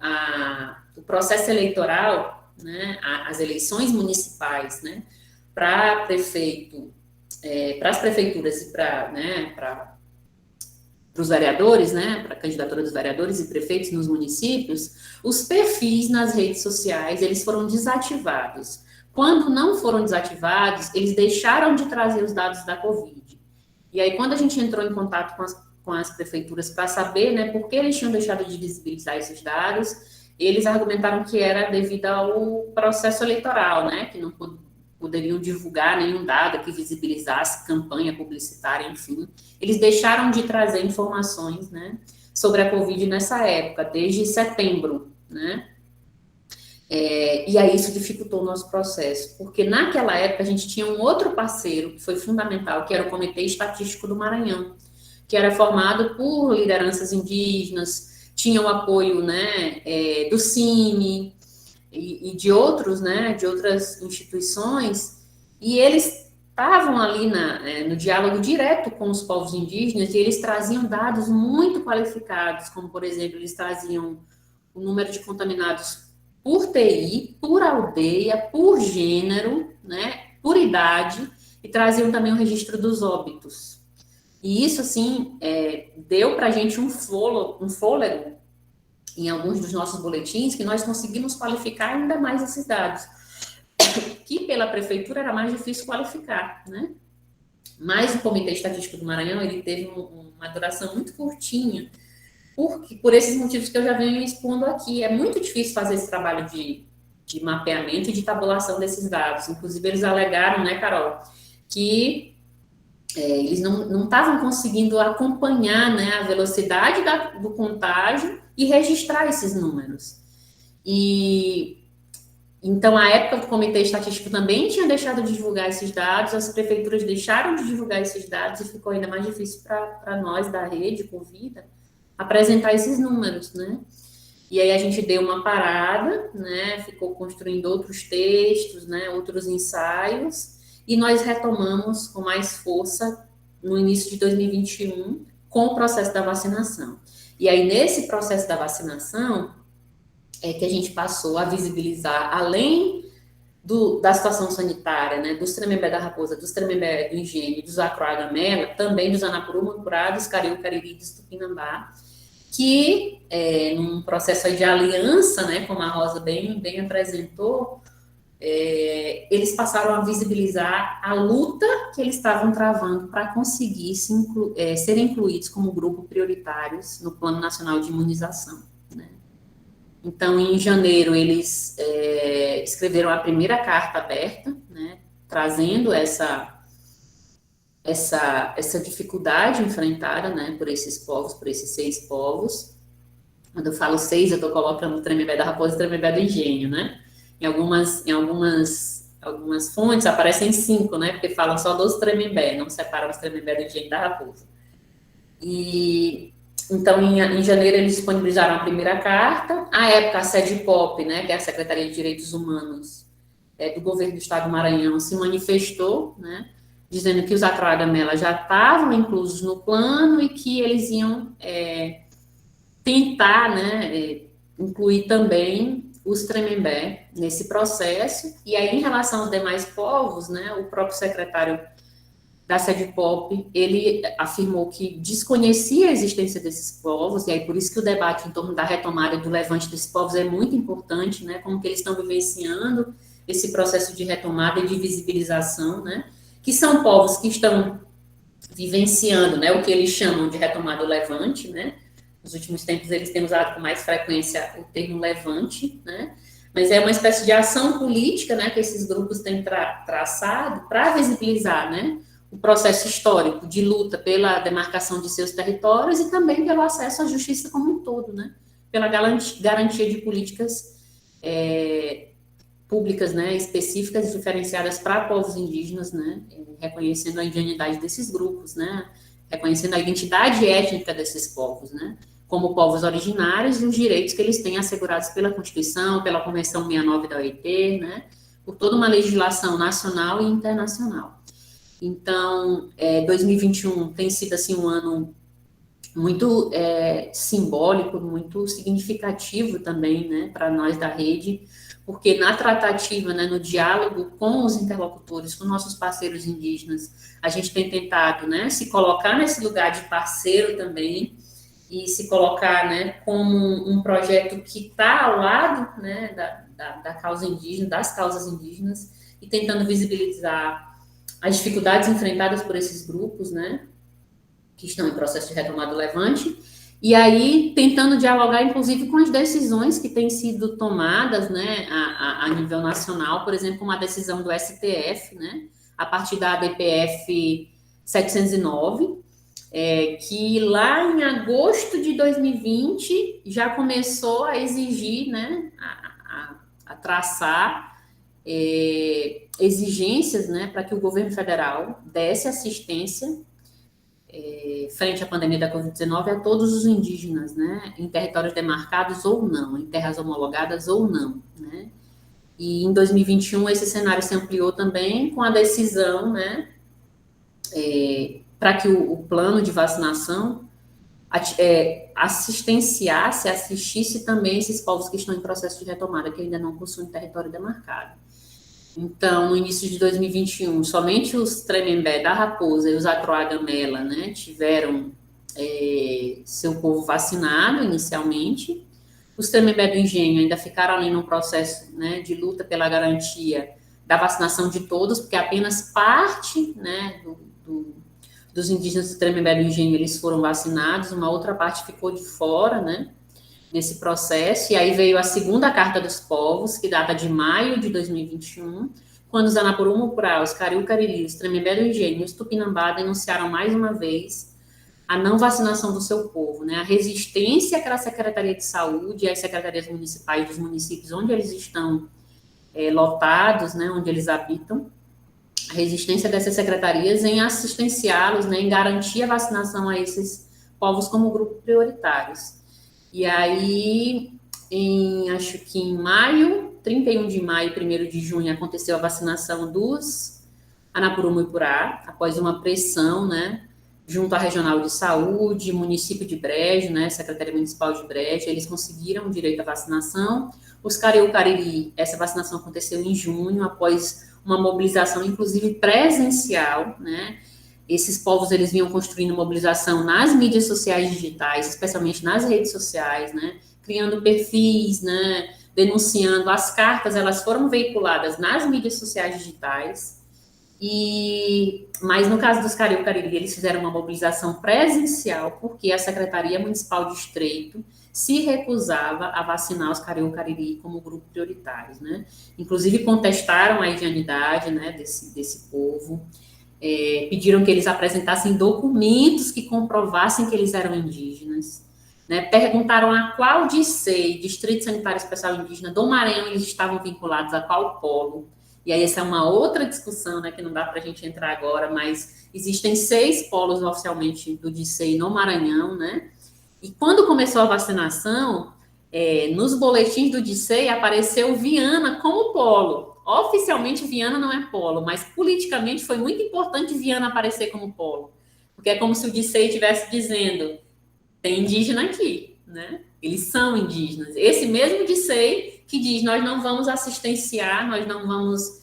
o processo eleitoral, né, as eleições municipais, né, para prefeito, para as prefeituras e para os vereadores, né, para a candidatura dos vereadores e prefeitos nos municípios, os perfis nas redes sociais, eles foram desativados. Quando não foram desativados, eles deixaram de trazer os dados da Covid. E aí, quando a gente entrou em contato com as prefeituras para saber, né, por que eles tinham deixado de visibilizar esses dados, eles argumentaram que era devido ao processo eleitoral, né, que não poderiam divulgar nenhum dado que visibilizasse campanha publicitária, enfim. Eles deixaram de trazer informações, né, sobre a Covid nessa época, desde setembro, né. E aí isso dificultou o nosso processo, porque naquela época a gente tinha um outro parceiro que foi fundamental, que era o Comitê Estatístico do Maranhão, que era formado por lideranças indígenas, tinha o apoio, né, do CIMI e de outros, né, de outras instituições, e eles estavam ali no diálogo direto com os povos indígenas, e eles traziam dados muito qualificados, como, por exemplo, eles traziam o número de contaminados por TI, por aldeia, por gênero, né, por idade, e traziam também o registro dos óbitos. E isso, assim, deu para a gente um fôlego em alguns dos nossos boletins, que nós conseguimos qualificar ainda mais esses dados, que pela prefeitura era mais difícil qualificar, né? Mas o Comitê Estatístico do Maranhão, ele teve uma duração muito curtinha, por esses motivos que eu já venho expondo aqui. É muito difícil fazer esse trabalho de mapeamento e de tabulação desses dados. Inclusive, eles alegaram, né, Carol, que eles não estavam conseguindo acompanhar, né, a velocidade do contágio e registrar esses números. E então, a época do Comitê Estatístico também tinha deixado de divulgar esses dados, as prefeituras deixaram de divulgar esses dados e ficou ainda mais difícil para nós da rede Convida apresentar esses números, né? E aí a gente deu uma parada, né? Ficou construindo outros textos, né? Outros ensaios, e nós retomamos com mais força no início de 2021 com o processo da vacinação. E aí, nesse processo da vacinação, que a gente passou a visibilizar, além da situação sanitária, né, dos Tremembé da Raposa, dos Tremembé do Engenho, dos Acroagamela, também dos Anapuru, Mancurá, dos Cariú, Cariri e dos Tupinambá, que, num processo de aliança, né, como a Rosa bem apresentou, eles passaram a visibilizar a luta que eles estavam travando para conseguir ser incluídos como grupo prioritários no Plano Nacional de Imunização, né? Então, em janeiro, eles escreveram a primeira carta aberta, né, trazendo essa dificuldade enfrentada, né, por esses povos, por esses 6 povos. Quando eu falo 6, eu estou colocando o Tremembé da Raposa e o Tremembé do Engenho, né? Em algumas fontes aparecem 5, né? Porque falam só dos Tremembé, não separam os Tremembé do Engenho e da Raposa. E então, em janeiro, eles disponibilizaram a primeira carta. À época, a SEDPOP, né, que é a Secretaria de Direitos Humanos do Governo do Estado do Maranhão, se manifestou, né, dizendo que os Atro-Agamela já estavam inclusos no plano e que eles iam tentar, né, incluir também os Tremembé nesse processo. E aí, em relação aos demais povos, né, o próprio secretário da SEDPOP, ele afirmou que desconhecia a existência desses povos, e aí por isso que o debate em torno da retomada do levante desses povos é muito importante, né, como que eles estão vivenciando esse processo de retomada e de visibilização, né, que são povos que estão vivenciando, né, o que eles chamam de retomada do levante, né. Nos últimos tempos eles têm usado com mais frequência o termo levante, né, mas é uma espécie de ação política, né, que esses grupos têm traçado para visibilizar, né, o processo histórico de luta pela demarcação de seus territórios e também pelo acesso à justiça como um todo, né, pela garantia de políticas públicas, né, específicas e diferenciadas para povos indígenas, né, reconhecendo a indianidade desses grupos, né, reconhecendo a identidade étnica desses povos, né, como povos originários e os direitos que eles têm assegurados pela Constituição, pela Convenção 69 da OIT, né, por toda uma legislação nacional e internacional. Então, 2021 tem sido, assim, um ano muito simbólico, muito significativo também, né, para nós da rede, porque na tratativa, né, no diálogo com os interlocutores, com nossos parceiros indígenas, a gente tem tentado, né, se colocar nesse lugar de parceiro também, e se colocar, né, como um projeto que está ao lado, né, da causa indígena, das causas indígenas, e tentando visibilizar as dificuldades enfrentadas por esses grupos, né, que estão em processo de retomada do levante, e aí tentando dialogar, inclusive, com as decisões que têm sido tomadas, né, a nível nacional, por exemplo, uma decisão do STF, né, a partir da ADPF 709, que lá em agosto de 2020 já começou a exigir, né, a traçar exigências, né, para que o governo federal desse assistência frente à pandemia da Covid-19 a todos os indígenas, né, em territórios demarcados ou não, em terras homologadas ou não, né. E em 2021 esse cenário se ampliou também com a decisão, né, para que o plano de vacinação assistisse também esses povos que estão em processo de retomada, que ainda não possuem território demarcado. Então, no início de 2021, somente os Tremembé da Raposa e os Atro-Agamela, né, tiveram seu povo vacinado inicialmente. Os Tremembé do Engenho ainda ficaram ali num processo, né, de luta pela garantia da vacinação de todos, porque apenas parte, né, dos indígenas do Tremembé do Engenho eles foram vacinados, uma outra parte ficou de fora, né, nesse processo, e aí veio a segunda Carta dos Povos, que data de maio de 2021, quando os Anapurumu-Purá, os Cariú-Cariri, os Tremembé do Engenho e os Tupinambá denunciaram mais uma vez a não vacinação do seu povo, né, a resistência àquela Secretaria de Saúde e às secretarias municipais dos municípios onde eles estão lotados, né, onde eles habitam, a resistência dessas secretarias em assistenciá-los, né, em garantir a vacinação a esses povos como grupo prioritários. E aí, acho que em maio, 31 de maio e 1º de junho, aconteceu a vacinação dos Anapurumu-Purá, após uma pressão, né, junto à Regional de Saúde, município de Brejo, né, Secretaria Municipal de Brejo, eles conseguiram o direito à vacinação. Os Cariú-Cariri, essa vacinação aconteceu em junho, após uma mobilização, inclusive presencial, né, esses povos, eles vinham construindo mobilização nas mídias sociais digitais, especialmente nas redes sociais, né, criando perfis, né, denunciando. As cartas, elas foram veiculadas nas mídias sociais digitais, mas no caso dos Cariú Cariri, eles fizeram uma mobilização presencial, porque a Secretaria Municipal de Estreito se recusava a vacinar os Cariú Cariri como grupo prioritário, né? Inclusive contestaram a indianidade, né, desse povo, pediram que eles apresentassem documentos que comprovassem que eles eram indígenas, né? Perguntaram a qual DSEI, Distrito Sanitário Especial Indígena do Maranhão, eles estavam vinculados, a qual polo. E aí essa é uma outra discussão, né, que não dá para a gente entrar agora, mas existem 6 polos oficialmente do DSEI no Maranhão, né? E quando começou a vacinação, nos boletins do DSEI apareceu Viana como polo. Oficialmente Viana não é polo, mas politicamente foi muito importante Viana aparecer como polo, porque é como se o DSEI estivesse dizendo, tem indígena aqui, né? Eles são indígenas. Esse mesmo DSEI que diz, nós não vamos assistenciar, nós não vamos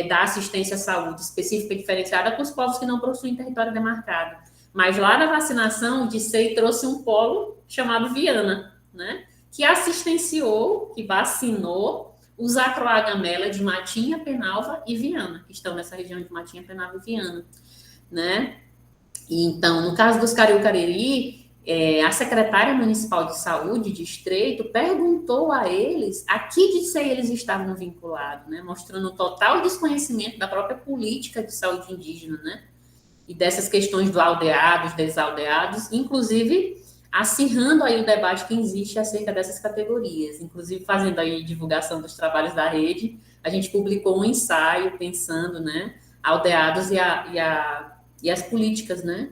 dar assistência à saúde específica e diferenciada para os povos que não possuem território demarcado. Mas lá na vacinação, o DSEI trouxe um polo chamado Viana, né? Que assistenciou, que vacinou os Acroagamela de Matinha, Penalva e Viana, que estão nessa região de Matinha, Penalva e Viana, né? E, então, no caso dos Cariú Cariri, a secretária municipal de saúde de Estreito perguntou a eles a que DSEI eles estavam vinculados, né? Mostrando o total desconhecimento da própria política de saúde indígena, né? E dessas questões do aldeados, desaldeados, inclusive acirrando aí o debate que existe acerca dessas categorias, inclusive fazendo aí divulgação dos trabalhos da rede, a gente publicou um ensaio pensando, né, aldeados e as políticas, né,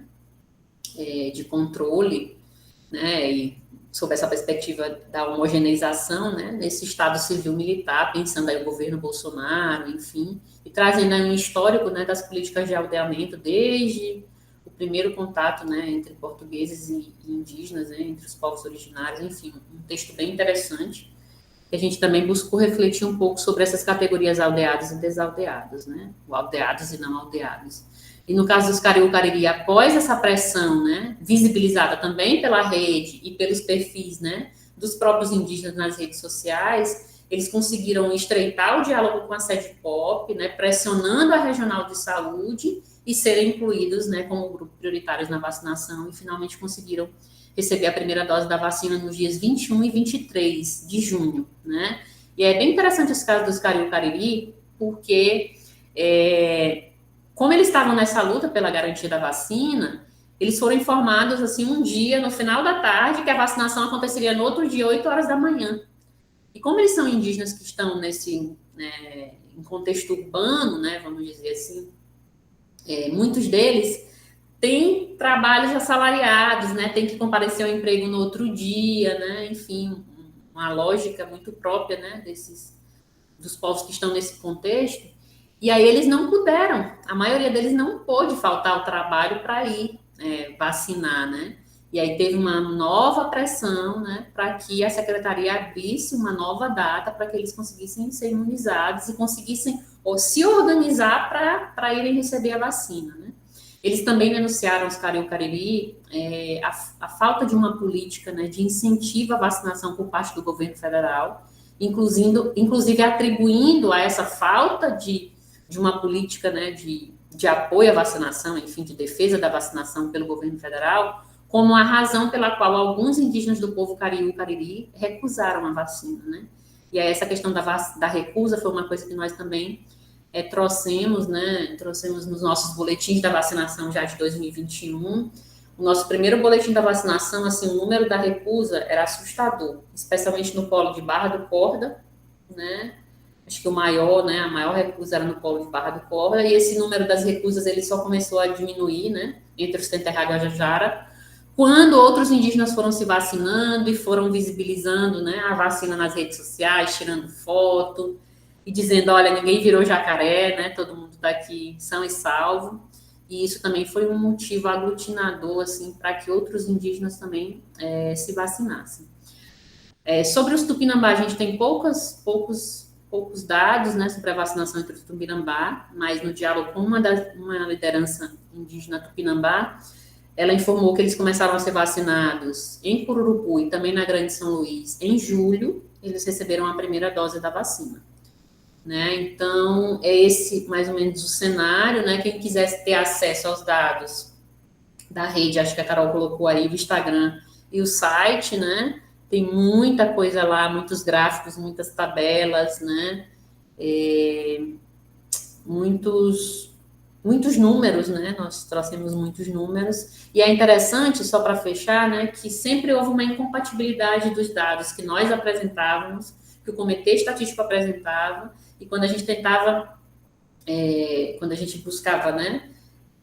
de controle, né, e sob essa perspectiva da homogeneização, né, nesse Estado civil militar, pensando aí o governo Bolsonaro, enfim, e trazendo aí um histórico, né, das políticas de aldeamento desde o primeiro contato, né, entre portugueses e indígenas, né, entre os povos originários, enfim, um texto bem interessante, que a gente também buscou refletir um pouco sobre essas categorias aldeados e desaldeados, né, o aldeados e não aldeados. E no caso dos Cariú Cariri, após essa pressão, né, visibilizada também pela rede e pelos perfis, né, dos próprios indígenas nas redes sociais, eles conseguiram estreitar o diálogo com a SEDPOP, né, pressionando a Regional de Saúde e serem incluídos, né, como grupo prioritários na vacinação, e finalmente conseguiram receber a primeira dose da vacina nos dias 21 e 23 de junho, né. E é bem interessante esse caso dos Cariú Cariri, porque como eles estavam nessa luta pela garantia da vacina, eles foram informados, assim, um dia, no final da tarde, que a vacinação aconteceria no outro dia, 8 horas da manhã. E como eles são indígenas que estão nesse, em contexto urbano, né, vamos dizer assim, muitos deles têm trabalhos assalariados, né, tem que comparecer ao emprego no outro dia, né, enfim, uma lógica muito própria, né, dos povos que estão nesse contexto. E aí eles não puderam, a maioria deles não pôde faltar ao trabalho para ir vacinar, né? E aí teve uma nova pressão, né, para que a secretaria abrisse uma nova data para que eles conseguissem ser imunizados e conseguissem se organizar para irem receber a vacina, né? Eles também denunciaram, os Cariú Cariri, a falta de uma política, né, de incentivo à vacinação por parte do governo federal, inclusive atribuindo a essa falta de uma política, né, de apoio à vacinação, enfim, de defesa da vacinação pelo governo federal, como a razão pela qual alguns indígenas do povo Cariú Cariri recusaram a vacina, né? E aí essa questão da recusa foi uma coisa que nós também trouxemos, né? Trouxemos nos nossos boletins da vacinação já de 2021. O nosso primeiro boletim da vacinação, assim, o número da recusa era assustador, especialmente no polo de Barra do Corda, né? Acho que a maior recusa era no polo de Barra do Corda, e esse número das recusas ele só começou a diminuir, né, entre os Tenterrá e Guajajara, quando outros indígenas foram se vacinando e foram visibilizando, né, a vacina nas redes sociais, tirando foto e dizendo, olha, ninguém virou jacaré, né, todo mundo está aqui são e salvo. E isso também foi um motivo aglutinador, assim, para que outros indígenas também se vacinassem. Sobre os Tupinambá, a gente tem poucos poucos dados, né, sobre a vacinação entre os Tupinambá, mas no diálogo com uma liderança indígena Tupinambá, ela informou que eles começaram a ser vacinados em Cururupu e também na Grande São Luís em julho. Eles receberam a primeira dose da vacina, né? Então, é esse mais ou menos o cenário, né? Quem quisesse ter acesso aos dados da rede, acho que a Carol colocou aí, o Instagram e o site, né? Tem muita coisa lá, muitos gráficos, muitas tabelas, né? Muitos números, né? Nós trouxemos muitos números. E é interessante, só para fechar, né, que sempre houve uma incompatibilidade dos dados que nós apresentávamos, que o Comitê Estatístico apresentava, e quando a gente tentava, quando a gente buscava, né,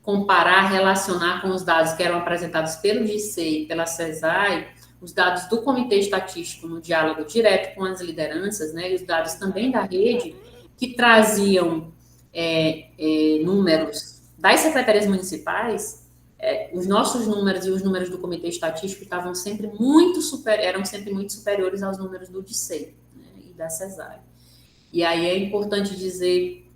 comparar, relacionar com os dados que eram apresentados pelo DICEI e pela CESAI, os dados do Comitê Estatístico no diálogo direto com as lideranças, né, e os dados também da rede, que traziam números das secretarias municipais, os nossos números e os números do Comitê Estatístico eram sempre muito superiores aos números do DICEI, né, e da CESAI. E aí é importante dizer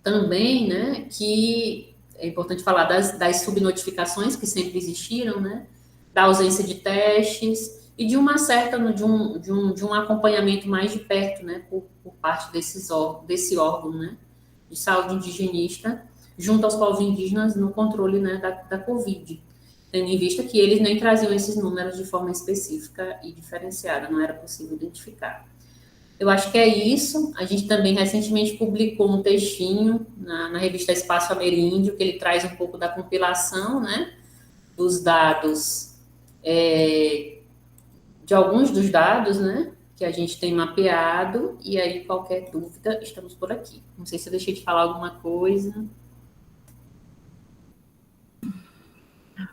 também, né, que é importante falar das subnotificações que sempre existiram, né, da ausência de testes e de uma certa, de um acompanhamento mais de perto, né, por parte desse órgão, né, de saúde indigenista, junto aos povos indígenas no controle, né, da Covid, tendo em vista que eles nem traziam esses números de forma específica e diferenciada, não era possível identificar. Eu acho que é isso. A gente também recentemente publicou um textinho na revista Espaço Ameríndio, que ele traz um pouco da compilação, né, dos dados, de alguns dos dados, né, que a gente tem mapeado, e aí qualquer dúvida, estamos por aqui. Não sei se eu deixei de falar alguma coisa.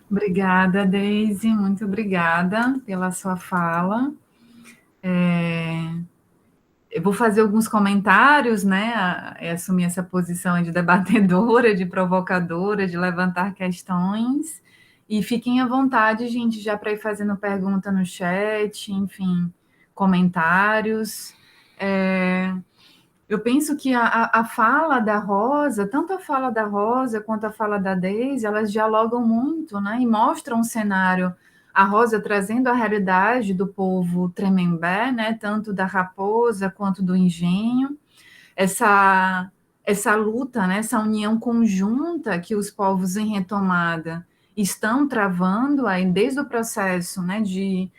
Obrigada, Deise, muito obrigada pela sua fala. Eu vou fazer alguns comentários, né, assumir essa posição de debatedora, de provocadora, de levantar questões, e fiquem à vontade, gente, já para ir fazendo pergunta no chat, enfim, comentários. Eu penso que a fala da Rosa, tanto a fala da Rosa quanto a fala da Deise, elas dialogam muito, né, e mostram um cenário, a Rosa trazendo a realidade do povo Tremembé, né, tanto da Raposa quanto do Engenho, essa luta, né, essa união conjunta que os povos em retomada estão travando aí desde o processo, né, de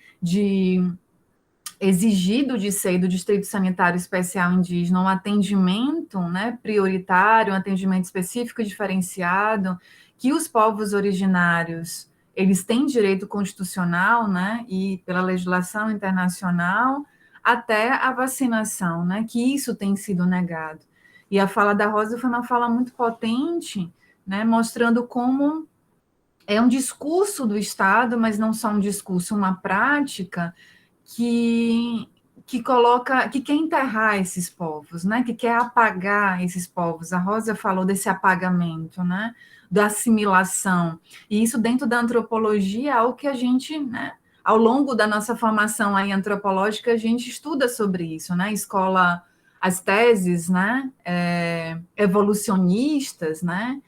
exigido de ser do Distrito Sanitário Especial Indígena um atendimento, né, prioritário, um atendimento específico e diferenciado, que os povos originários eles têm direito constitucional, né, e pela legislação internacional, até a vacinação, né, que isso tem sido negado. E a fala da Rosa foi uma fala muito potente, né, mostrando como é um discurso do Estado, mas não só um discurso, uma prática que coloca, que quer enterrar esses povos, né, que quer apagar esses povos. A Rosa falou desse apagamento, né, da assimilação, e isso dentro da antropologia é algo que a gente, né, ao longo da nossa formação aí antropológica, a gente estuda sobre isso, né, escola, as teses, né, evolucionistas, né,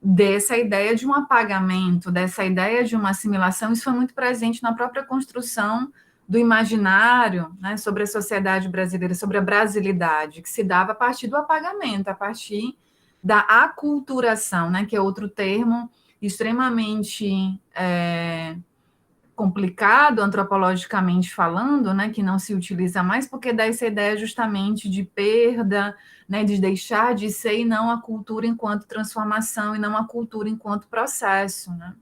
dessa ideia de um apagamento, dessa ideia de uma assimilação. Isso foi muito presente na própria construção do imaginário, né, sobre a sociedade brasileira, sobre a brasilidade, que se dava a partir do apagamento, a partir da aculturação, né, que é outro termo extremamente complicado, antropologicamente falando, né, que não se utiliza mais, porque dá essa ideia justamente de perda, né, de deixar de ser, e não a cultura enquanto transformação, e não a cultura enquanto processo, né?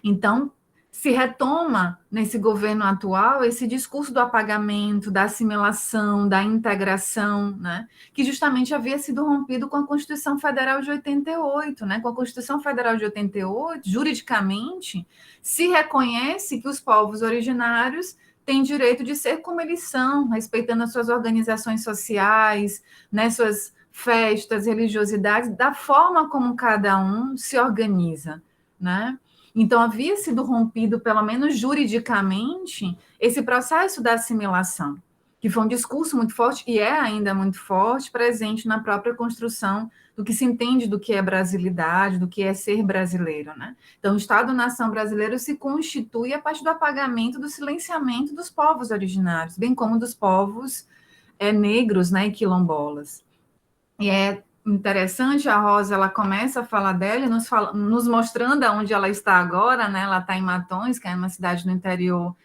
Então, se retoma nesse governo atual esse discurso do apagamento, da assimilação, da integração, né, que justamente havia sido rompido com a Constituição Federal de 88, né, com a Constituição Federal de 88, juridicamente, se reconhece que os povos originários têm direito de ser como eles são, respeitando as suas organizações sociais, né, suas festas, religiosidades, da forma como cada um se organiza, né? Então, havia sido rompido, pelo menos juridicamente, esse processo da assimilação, que foi um discurso muito forte, e é ainda muito forte, presente na própria construção do que se entende do que é brasilidade, do que é ser brasileiro, né? Então, o Estado-nação brasileiro se constitui a partir do apagamento, do silenciamento dos povos originários, bem como dos povos negros, né, e quilombolas. E é interessante, a Rosa, ela começa a falar dela, nos mostrando aonde ela está agora, né? Ela está em Matões, que é uma cidade no interior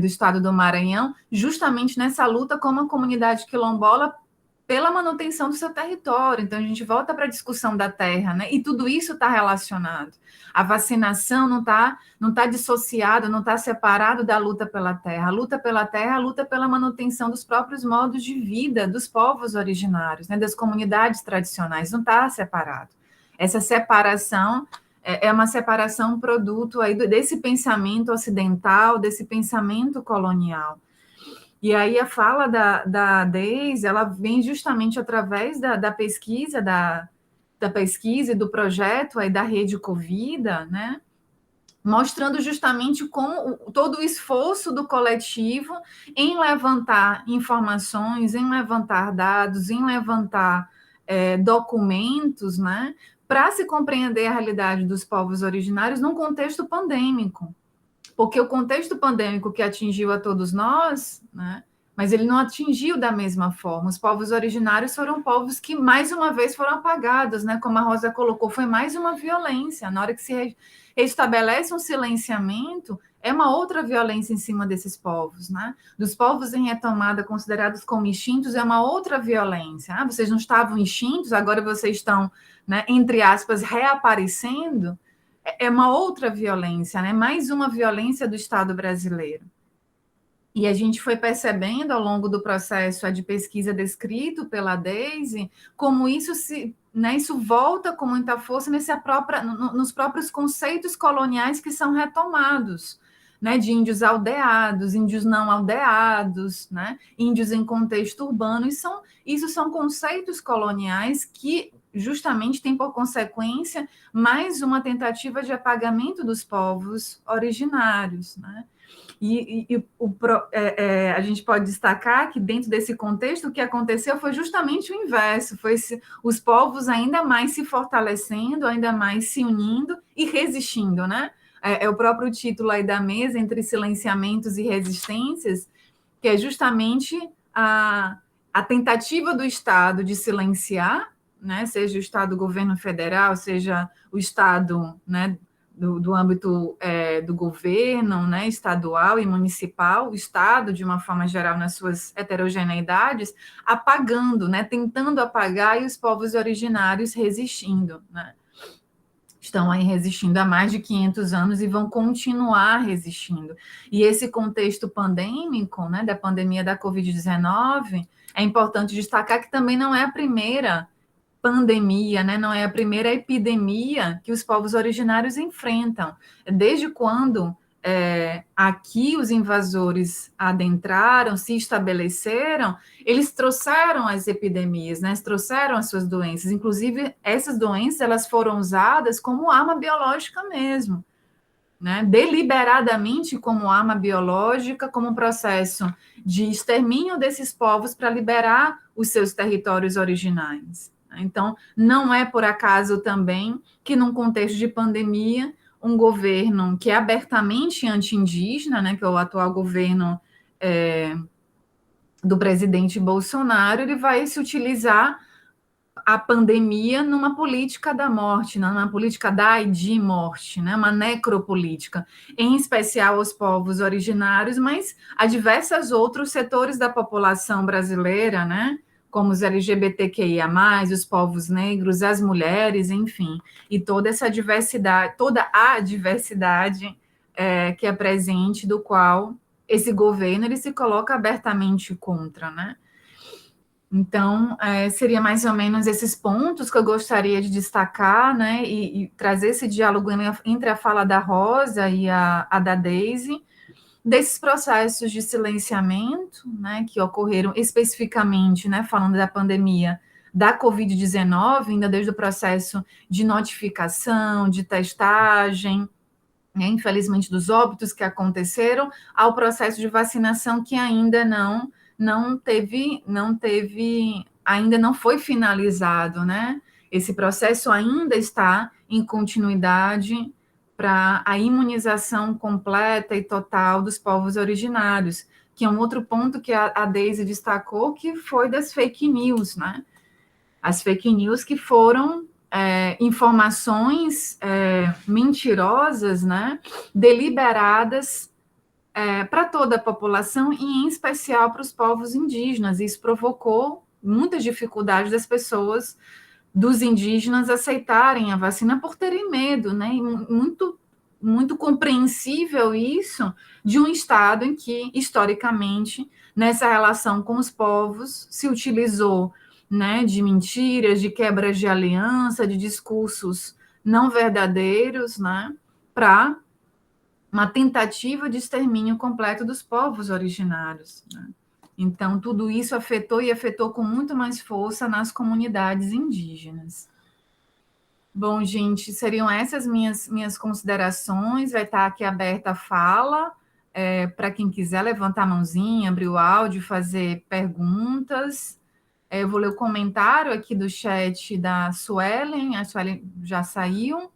do estado do Maranhão, justamente nessa luta com a comunidade quilombola pela manutenção do seu território. Então, a gente volta para a discussão da terra, né? E tudo isso está relacionado. A vacinação não tá dissociada, não está separado da luta pela terra. A luta pela terra, a luta pela manutenção dos próprios modos de vida dos povos originários, né? Das comunidades tradicionais, não está separado. Essa separação é uma separação produto aí desse pensamento ocidental, desse pensamento colonial. E aí a fala da Deise, ela vem justamente através da pesquisa, da pesquisa e do projeto aí da Rede Covida, né? Mostrando justamente como todo o esforço do coletivo em levantar informações, em levantar dados, em levantar documentos, né? Para se compreender a realidade dos povos originários num contexto pandêmico. Porque o contexto pandêmico que atingiu a todos nós, né, mas ele não atingiu da mesma forma. Os povos originários foram povos que, mais uma vez, foram apagados, né, como a Rosa colocou, foi mais uma violência. Na hora que se restabelece um silenciamento, é uma outra violência em cima desses povos. Né? Dos povos em retomada, considerados como extintos, é uma outra violência. Ah, vocês não estavam extintos, agora vocês estão, né, entre aspas, reaparecendo. É uma outra violência, né? Mais uma violência do Estado brasileiro. E a gente foi percebendo ao longo do processo de pesquisa descrito pela Deise, como isso isso volta com muita força nos próprios conceitos coloniais que são retomados, né? De índios aldeados, índios não aldeados, né? Índios em contexto urbano. Isso são conceitos coloniais que justamente tem por consequência mais uma tentativa de apagamento dos povos originários, né? A gente pode destacar que dentro desse contexto o que aconteceu foi justamente o inverso, os povos ainda mais se fortalecendo, ainda mais se unindo e resistindo, né? É o próprio título aí da mesa, Entre Silenciamentos e Resistências, que é justamente a tentativa do Estado de silenciar, né, seja o Estado, o governo federal, seja o Estado, né, do âmbito do governo, né, estadual e municipal, o Estado, de uma forma geral, nas suas heterogeneidades, apagando, né, tentando apagar, e os povos originários resistindo. Né? Estão aí resistindo há mais de 500 anos e vão continuar resistindo. E esse contexto pandêmico, né, da pandemia da Covid-19, é importante destacar que também não é a primeira pandemia, né? Não é a primeira epidemia que os povos originários enfrentam. Desde quando aqui os invasores adentraram, se estabeleceram, eles trouxeram as epidemias, né? Eles trouxeram as suas doenças. Inclusive, essas doenças elas foram usadas como arma biológica mesmo, né? Deliberadamente como arma biológica, como um processo de extermínio desses povos para liberar os seus territórios originais. Então, não é por acaso também que, num contexto de pandemia, um governo que é abertamente anti-indígena, né, que é o atual governo do presidente Bolsonaro, ele vai se utilizar a pandemia numa política da morte, numa política da e de morte, né, uma necropolítica, em especial aos povos originários, mas a diversos outros setores da população brasileira, né, como os LGBTQIA+, os povos negros, as mulheres, enfim, e toda essa diversidade, toda a diversidade que é presente, do qual esse governo ele se coloca abertamente contra, né? Então, seria mais ou menos esses pontos que eu gostaria de destacar, né, e trazer esse diálogo entre a fala da Rosa e a da Deise, desses processos de silenciamento, né, que ocorreram especificamente, né, falando da pandemia da Covid-19, ainda desde o processo de notificação, de testagem, né, infelizmente dos óbitos que aconteceram, ao processo de vacinação que ainda não ainda não foi finalizado, né? Esse processo ainda está em continuidade para a imunização completa e total dos povos originários, que é um outro ponto que a Deise destacou, que foi das fake news, né? As fake news que foram informações mentirosas, né? Deliberadas para toda a população e, em especial, para os povos indígenas. Isso provocou muitas dificuldades das pessoas, dos indígenas, aceitarem a vacina por terem medo, né? E muito compreensível isso de um Estado em que, historicamente, nessa relação com os povos, se utilizou, né, de mentiras, de quebras de aliança, de discursos não verdadeiros, né, para uma tentativa de extermínio completo dos povos originários, né? Então, tudo isso afetou e afetou com muito mais força nas comunidades indígenas. Bom, gente, seriam essas minhas considerações. Vai estar aqui aberta a fala, para quem quiser levantar a mãozinha, abrir o áudio, fazer perguntas. Eu vou ler o comentário aqui do chat da Suelen. A Suelen já saiu.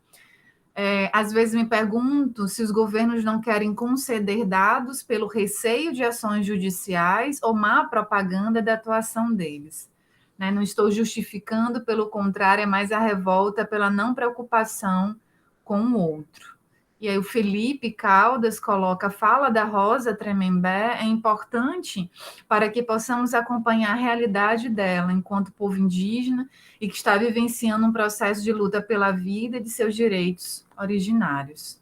Às vezes me pergunto se os governos não querem conceder dados pelo receio de ações judiciais ou má propaganda da atuação deles. Né? Não estou justificando, pelo contrário, é mais a revolta pela não preocupação com o outro. E aí o Felipe Caldas coloca: a fala da Rosa Tremembé é importante para que possamos acompanhar a realidade dela enquanto povo indígena e que está vivenciando um processo de luta pela vida e de seus direitos originários.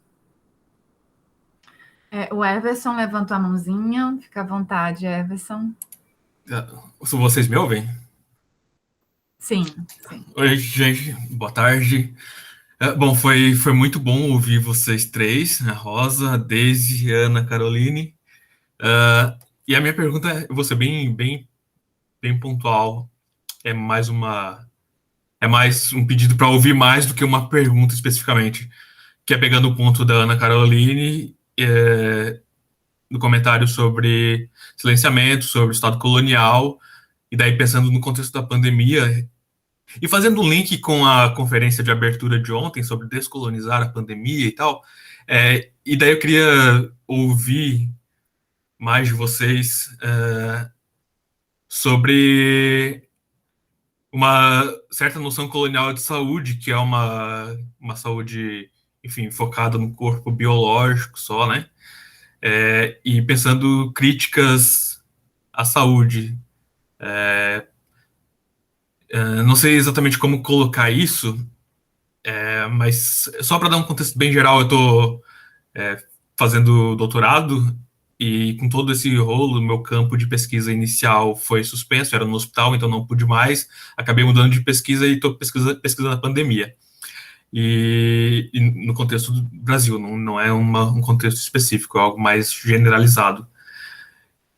O Everson levantou a mãozinha. Fica à vontade, Everson. Vocês me ouvem? Sim. Oi, gente. Boa tarde. Bom, foi muito bom ouvir vocês três, a Rosa, a Deise, a Ana, a Caroline. E a minha pergunta, eu vou ser bem pontual. É mais um pedido para ouvir mais do que uma pergunta especificamente, que é pegando o ponto da Ana Caroline, no comentário sobre silenciamento, sobre o Estado colonial, e daí pensando no contexto da pandemia, e fazendo um link com a conferência de abertura de ontem sobre descolonizar a pandemia e tal, e daí eu queria ouvir mais de vocês sobre uma certa noção colonial de saúde, que é uma saúde, enfim, focada no corpo biológico só, né? E pensando críticas à saúde. Não sei exatamente como colocar isso, mas só para dar um contexto bem geral, eu estou fazendo doutorado e com todo esse rolo, meu campo de pesquisa inicial foi suspenso, era no hospital, então não pude mais, acabei mudando de pesquisa e estou pesquisando a pandemia. E no contexto do Brasil, não é um contexto específico, é algo mais generalizado.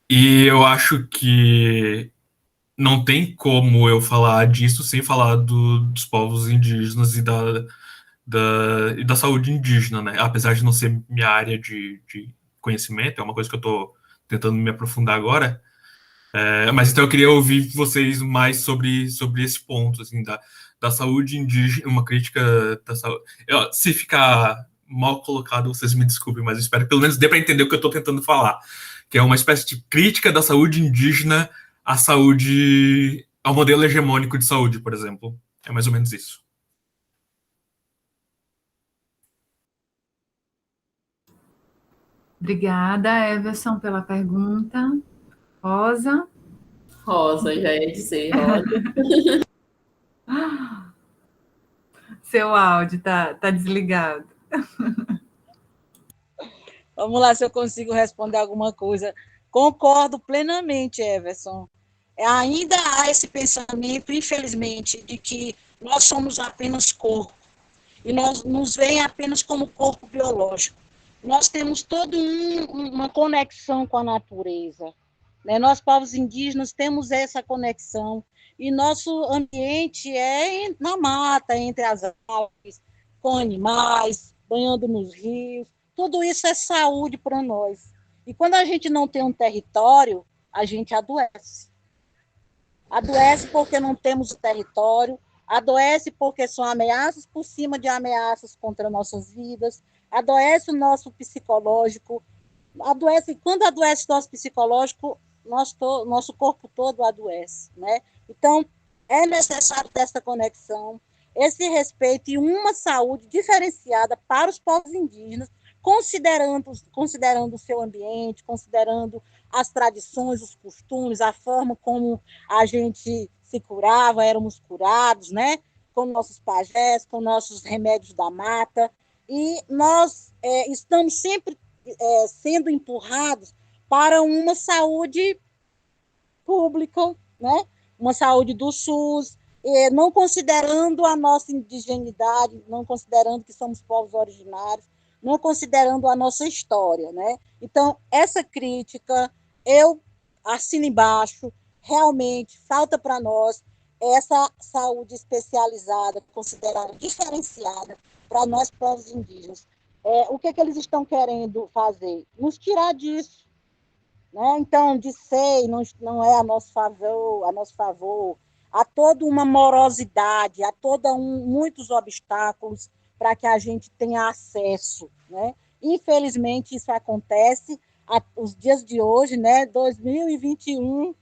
E eu acho que não tem como eu falar disso sem falar dos povos indígenas e da saúde indígena, né? Apesar de não ser minha área de conhecimento, é uma coisa que eu estou tentando me aprofundar agora. Mas então eu queria ouvir vocês mais sobre esse ponto, assim, da saúde indígena, uma crítica da saúde. Se ficar mal colocado, vocês me desculpem, mas eu espero que pelo menos dê para entender o que eu estou tentando falar, que é uma espécie de crítica da saúde indígena à saúde, ao modelo hegemônico de saúde, por exemplo. É mais ou menos isso. Obrigada, Everson, pela pergunta. Rosa? Rosa, já ia dizer, Rosa. Seu áudio tá desligado. Vamos lá, se eu consigo responder alguma coisa. Concordo plenamente, Everson. Ainda há esse pensamento, infelizmente, de que nós somos apenas corpo, e nós nos veem apenas como corpo biológico. Nós temos toda uma conexão com a natureza. Né? Nós, povos indígenas, temos essa conexão, e nosso ambiente é na mata, entre as árvores, com animais, banhando nos rios. Tudo isso é saúde para nós. E quando a gente não tem um território, a gente adoece. Adoece porque não temos o território, adoece porque são ameaças por cima de ameaças contra nossas vidas, adoece o nosso psicológico, adoece, quando adoece o nosso psicológico, nosso corpo todo adoece, né? Então, é necessário essa conexão, esse respeito e uma saúde diferenciada para os povos indígenas, considerando o seu ambiente, considerando as tradições, os costumes, a forma como a gente se curava, éramos curados, né? Com nossos pajés, com nossos remédios da mata, e nós estamos sempre sendo empurrados para uma saúde pública, né? Uma saúde do SUS, não considerando a nossa indigeneidade, não considerando que somos povos originários, não considerando a nossa história, né? Então, essa crítica, eu assino embaixo, realmente falta para nós essa saúde especializada, considerada diferenciada para nós, povos indígenas. O que eles estão querendo fazer? Nos tirar disso, né? Então, de ser, não é a nosso favor, há toda uma morosidade, há muitos obstáculos para que a gente tenha acesso, né? Infelizmente, isso acontece os dias de hoje, né? 2021,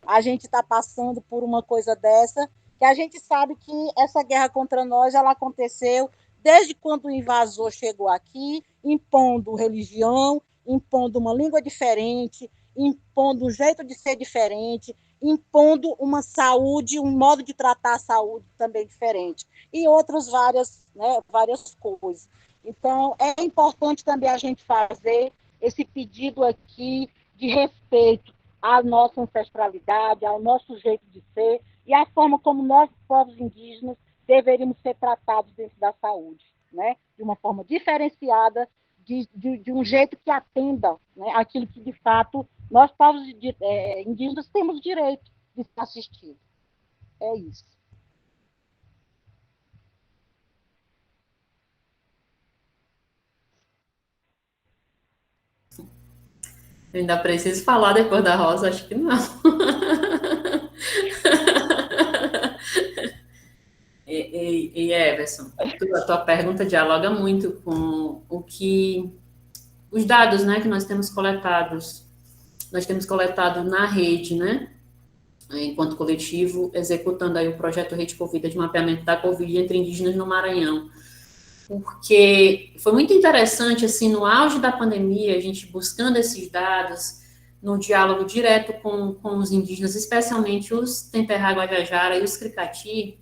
a gente está passando por uma coisa dessa, que a gente sabe que essa guerra contra nós, ela aconteceu desde quando o invasor chegou aqui, impondo religião, impondo uma língua diferente, impondo um jeito de ser diferente, impondo uma saúde, um modo de tratar a saúde também diferente, e outras várias coisas. Então, é importante também a gente fazer esse pedido aqui de respeito à nossa ancestralidade, ao nosso jeito de ser, e à forma como nós, povos indígenas, deveríamos ser tratados dentro da saúde, né? De uma forma diferenciada, de um jeito que atenda, né, aquilo que, de fato, nós, povos indígenas, temos direito de ser assistidos. É isso. Eu ainda preciso falar depois da Rosa? Acho que não. E Everson, a tua pergunta dialoga muito com os dados, né, que nós temos coletado na rede, né, enquanto coletivo, executando aí o projeto Rede Covid de mapeamento da Covid entre indígenas no Maranhão. Porque foi muito interessante, assim, no auge da pandemia, a gente buscando esses dados, no diálogo direto com os indígenas, especialmente os Temperá Guajajara e os Cricati,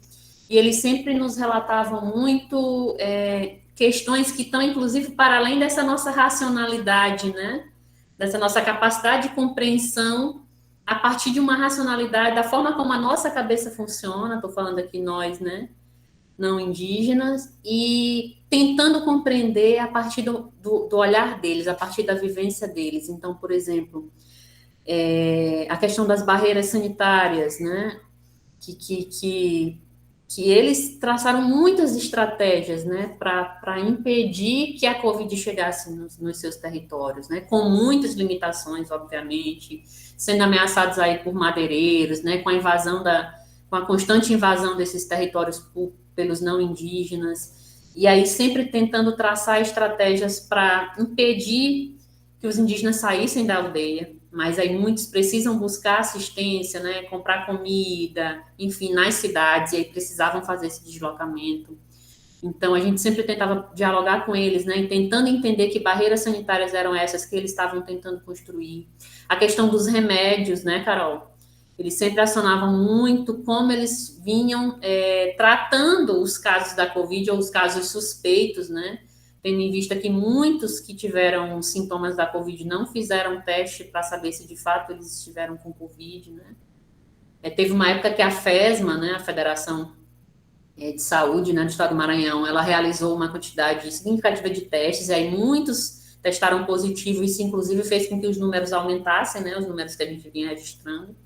e eles sempre nos relatavam muito questões que estão, inclusive, para além dessa nossa racionalidade, né? Dessa nossa capacidade de compreensão a partir de uma racionalidade, da forma como a nossa cabeça funciona, estou falando aqui nós, né? Não indígenas, e tentando compreender a partir do olhar deles, a partir da vivência deles. Então, por exemplo, a questão das barreiras sanitárias, né? Que eles traçaram muitas estratégias, né, para impedir que a Covid chegasse nos seus territórios, né, com muitas limitações, obviamente, sendo ameaçados aí por madeireiros, né, com a constante invasão desses territórios pelos não indígenas, e aí sempre tentando traçar estratégias para impedir que os indígenas saíssem da aldeia, mas aí muitos precisam buscar assistência, né, comprar comida, enfim, nas cidades, e aí precisavam fazer esse deslocamento. Então, a gente sempre tentava dialogar com eles, né, tentando entender que barreiras sanitárias eram essas que eles estavam tentando construir. A questão dos remédios, né, Carol? Eles sempre acionavam muito como eles vinham tratando os casos da Covid ou os casos suspeitos, né, tendo em vista que muitos que tiveram sintomas da Covid não fizeram teste para saber se de fato eles estiveram com Covid, né? Teve uma época que a FESMA, né, a Federação de Saúde, né, do Estado do Maranhão, ela realizou uma quantidade significativa de testes, e aí muitos testaram positivo, isso inclusive fez com que os números aumentassem, né, os números que a gente vinha registrando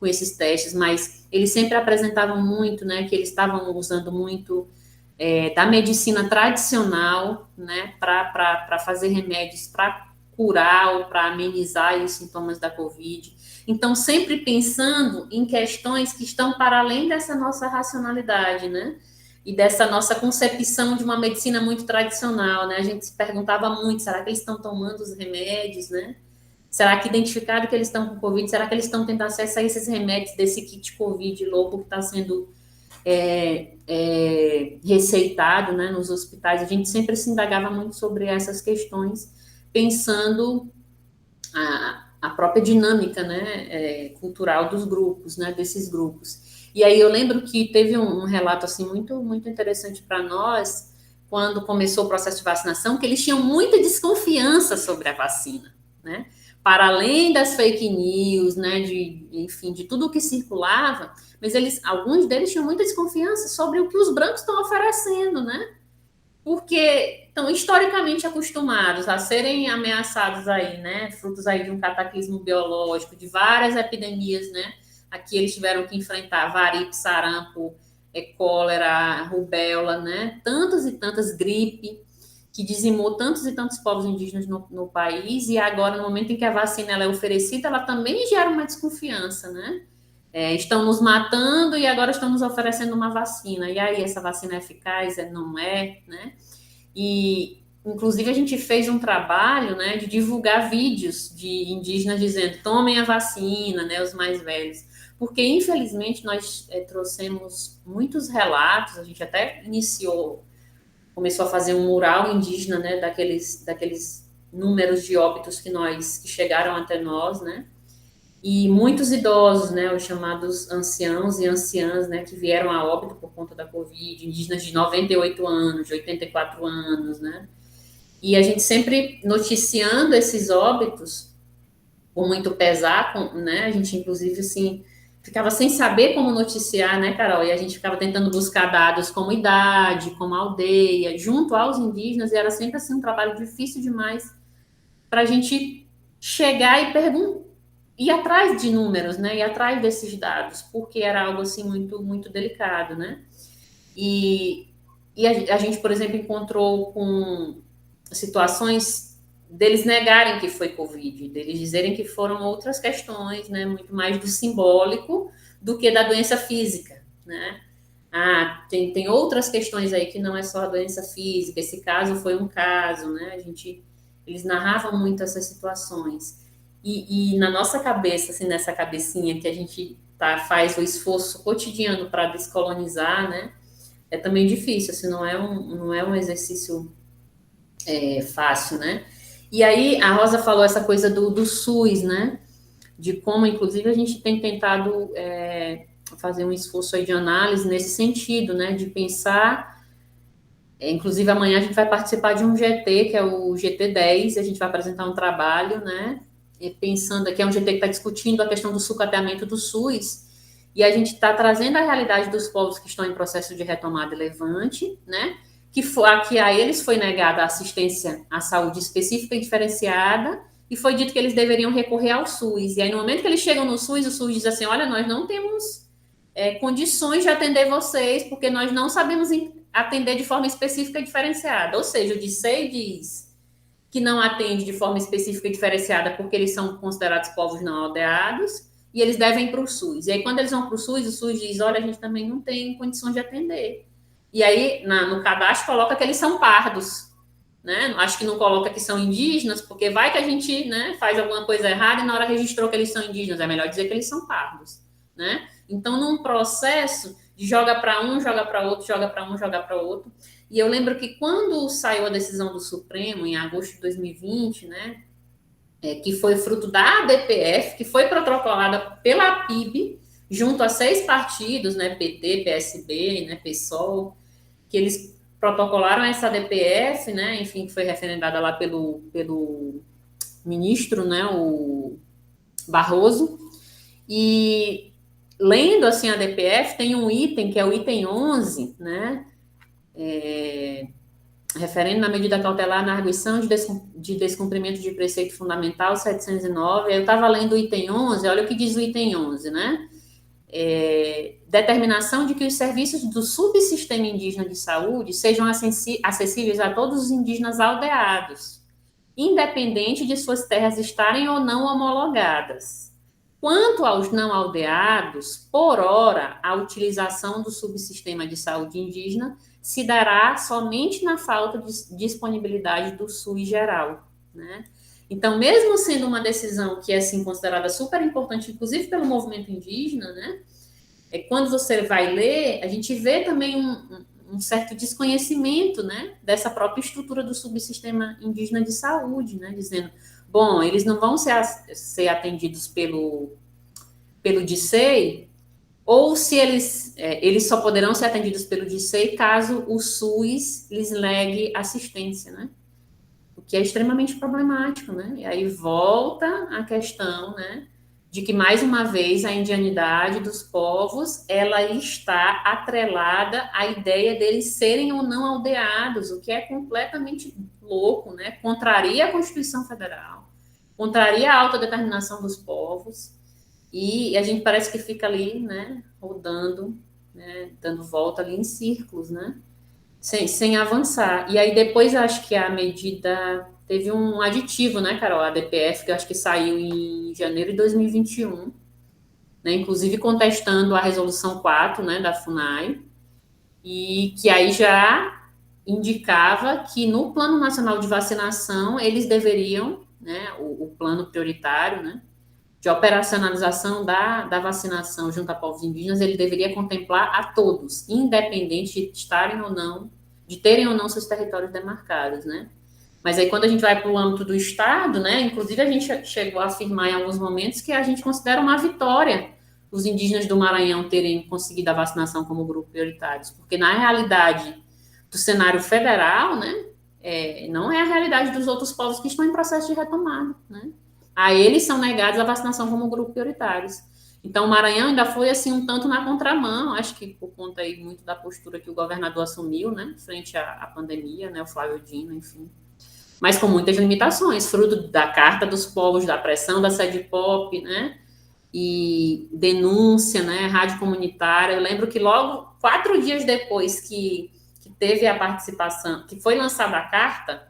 com esses testes, mas eles sempre apresentavam muito, né, que eles estavam usando muito da medicina tradicional, né, para fazer remédios, para curar ou para amenizar os sintomas da Covid. Então, sempre pensando em questões que estão para além dessa nossa racionalidade, né? E dessa nossa concepção de uma medicina muito tradicional, né? A gente se perguntava muito, será que eles estão tomando os remédios, né? Será que identificado que eles estão com Covid, será que eles estão tendo acesso a esses remédios desse kit Covid louco que está sendo receitado, né, nos hospitais? A gente sempre se indagava muito sobre essas questões, pensando a própria dinâmica, né, cultural dos grupos, né, desses grupos. E aí eu lembro que teve um relato assim muito, muito interessante para nós, quando começou o processo de vacinação, que eles tinham muita desconfiança sobre a vacina, né? Para além das fake news, né, enfim, de tudo o que circulava, mas alguns deles tinham muita desconfiança sobre o que os brancos estão oferecendo, né? Porque estão historicamente acostumados a serem ameaçados aí, né? Frutos aí de um cataclismo biológico, de várias epidemias, né? Aqui eles tiveram que enfrentar varipe, sarampo, cólera, rubéola, né? Tantas e tantas gripe, que dizimou tantos e tantos povos indígenas no país, e agora, no momento em que a vacina ela é oferecida, ela também gera uma desconfiança, né? Estão nos matando e agora estão nos oferecendo uma vacina. E aí, essa vacina é eficaz? Não é, né? E, inclusive, a gente fez um trabalho, né, de divulgar vídeos de indígenas dizendo, tomem a vacina, né, os mais velhos. Porque, infelizmente, nós trouxemos muitos relatos, a gente até começou a fazer um mural indígena, né, daqueles números de óbitos que chegaram até nós, né, e muitos idosos, né, os chamados anciãos e anciãs, né, que vieram a óbito por conta da Covid, indígenas de 98 anos, de 84 anos, né, e a gente sempre noticiando esses óbitos com muito pesar, né, a gente inclusive, assim, ficava sem saber como noticiar, né, Carol? E a gente ficava tentando buscar dados como idade, como aldeia, junto aos indígenas, e era sempre assim um trabalho difícil demais para a gente chegar e ir atrás de números, né? Ir atrás desses dados, porque era algo assim muito, muito delicado, né? E a gente, por exemplo, encontrou com situações deles negarem que foi Covid, deles dizerem que foram outras questões, né, muito mais do simbólico do que da doença física, né? Tem outras questões aí que não é só a doença física, esse caso foi um caso, né? Eles narravam muito essas situações. E na nossa cabeça, assim, nessa cabecinha que a gente faz o esforço cotidiano para descolonizar, né? É também difícil, assim, não é um exercício fácil, né? E aí, a Rosa falou essa coisa do SUS, né? De como, inclusive, a gente tem tentado fazer um esforço aí de análise nesse sentido, né? De pensar... inclusive, amanhã a gente vai participar de um GT, que é o GT10, a gente vai apresentar um trabalho, né? Pensando aqui, é um GT que está discutindo a questão do sucateamento do SUS, e a gente está trazendo a realidade dos povos que estão em processo de retomada e levante, né? Que a eles foi negada a assistência à saúde específica e diferenciada, e foi dito que eles deveriam recorrer ao SUS. E aí, no momento que eles chegam no SUS, o SUS diz assim, olha, nós não temos condições de atender vocês, porque nós não sabemos atender de forma específica e diferenciada. Ou seja, o DICEI diz que não atende de forma específica e diferenciada porque eles são considerados povos não aldeados, e eles devem ir para o SUS. E aí, quando eles vão para o SUS diz, olha, a gente também não tem condições de atender. E aí, no cadastro, coloca que eles são pardos, né? Acho que não coloca que são indígenas, porque vai que a gente, né, faz alguma coisa errada e na hora registrou que eles são indígenas. É melhor dizer que eles são pardos, né? Então, num processo de joga para um, joga para outro, joga para um, joga para outro. E eu lembro que quando saiu a decisão do Supremo, em agosto de 2020, né, que foi fruto da ADPF, que foi protocolada pela PIB, junto a 6 partidos, né, PT, PSB, né, PSOL, que eles protocolaram essa ADPF, né, enfim, que foi referendada lá pelo ministro, né, o Barroso, e lendo, assim, a ADPF, tem um item, que é o item 11, né, referendo na medida cautelar na arguição de descumprimento de preceito fundamental 709, aí eu estava lendo o item 11, olha o que diz o item 11, né, determinação de que os serviços do subsistema indígena de saúde sejam acessíveis a todos os indígenas aldeados, independente de suas terras estarem ou não homologadas. Quanto aos não aldeados, por hora, a utilização do subsistema de saúde indígena se dará somente na falta de disponibilidade do SUS geral, né? Então, mesmo sendo uma decisão que é assim, considerada super importante, inclusive pelo movimento indígena, né? Quando você vai ler, a gente vê também um certo desconhecimento, né, dessa própria estrutura do subsistema indígena de saúde, né, dizendo, bom, eles não vão ser atendidos pelo DICEI, ou se eles só poderão ser atendidos pelo DICEI caso o SUS lhes negue assistência, né, o que é extremamente problemático, né, e aí volta a questão, né, de que, mais uma vez, a indianidade dos povos, ela está atrelada à ideia deles serem ou não aldeados, o que é completamente louco, né? Contraria a Constituição Federal, contraria a autodeterminação dos povos, e a gente parece que fica ali, né, rodando, né, dando volta ali em círculos, né? Sem avançar. E aí depois acho que a medida teve um aditivo, né, Carol? A DPF, que eu acho que saiu em janeiro de 2021, né, inclusive contestando a resolução 4, né, da FUNAI, e que aí já indicava que no Plano Nacional de Vacinação eles deveriam, né, o plano prioritário, né, de operacionalização da vacinação junto a povos indígenas, ele deveria contemplar a todos, independente de estarem ou não, de terem ou não seus territórios demarcados, né? Mas aí, quando a gente vai para o âmbito do Estado, né, inclusive a gente chegou a afirmar em alguns momentos que a gente considera uma vitória os indígenas do Maranhão terem conseguido a vacinação como grupo prioritário, porque na realidade do cenário federal, né, não é a realidade dos outros povos que estão em processo de retomada, né? A eles são negados a vacinação como grupo prioritários. Então, o Maranhão ainda foi, assim, um tanto na contramão, acho que por conta aí muito da postura que o governador assumiu, né, frente à pandemia, né, o Flávio Dino, enfim. Mas com muitas limitações, fruto da Carta dos Povos, da pressão da SEDPOP, né, e denúncia, né, rádio comunitária. Eu lembro que logo, 4 dias depois que teve a participação, que foi lançada a carta,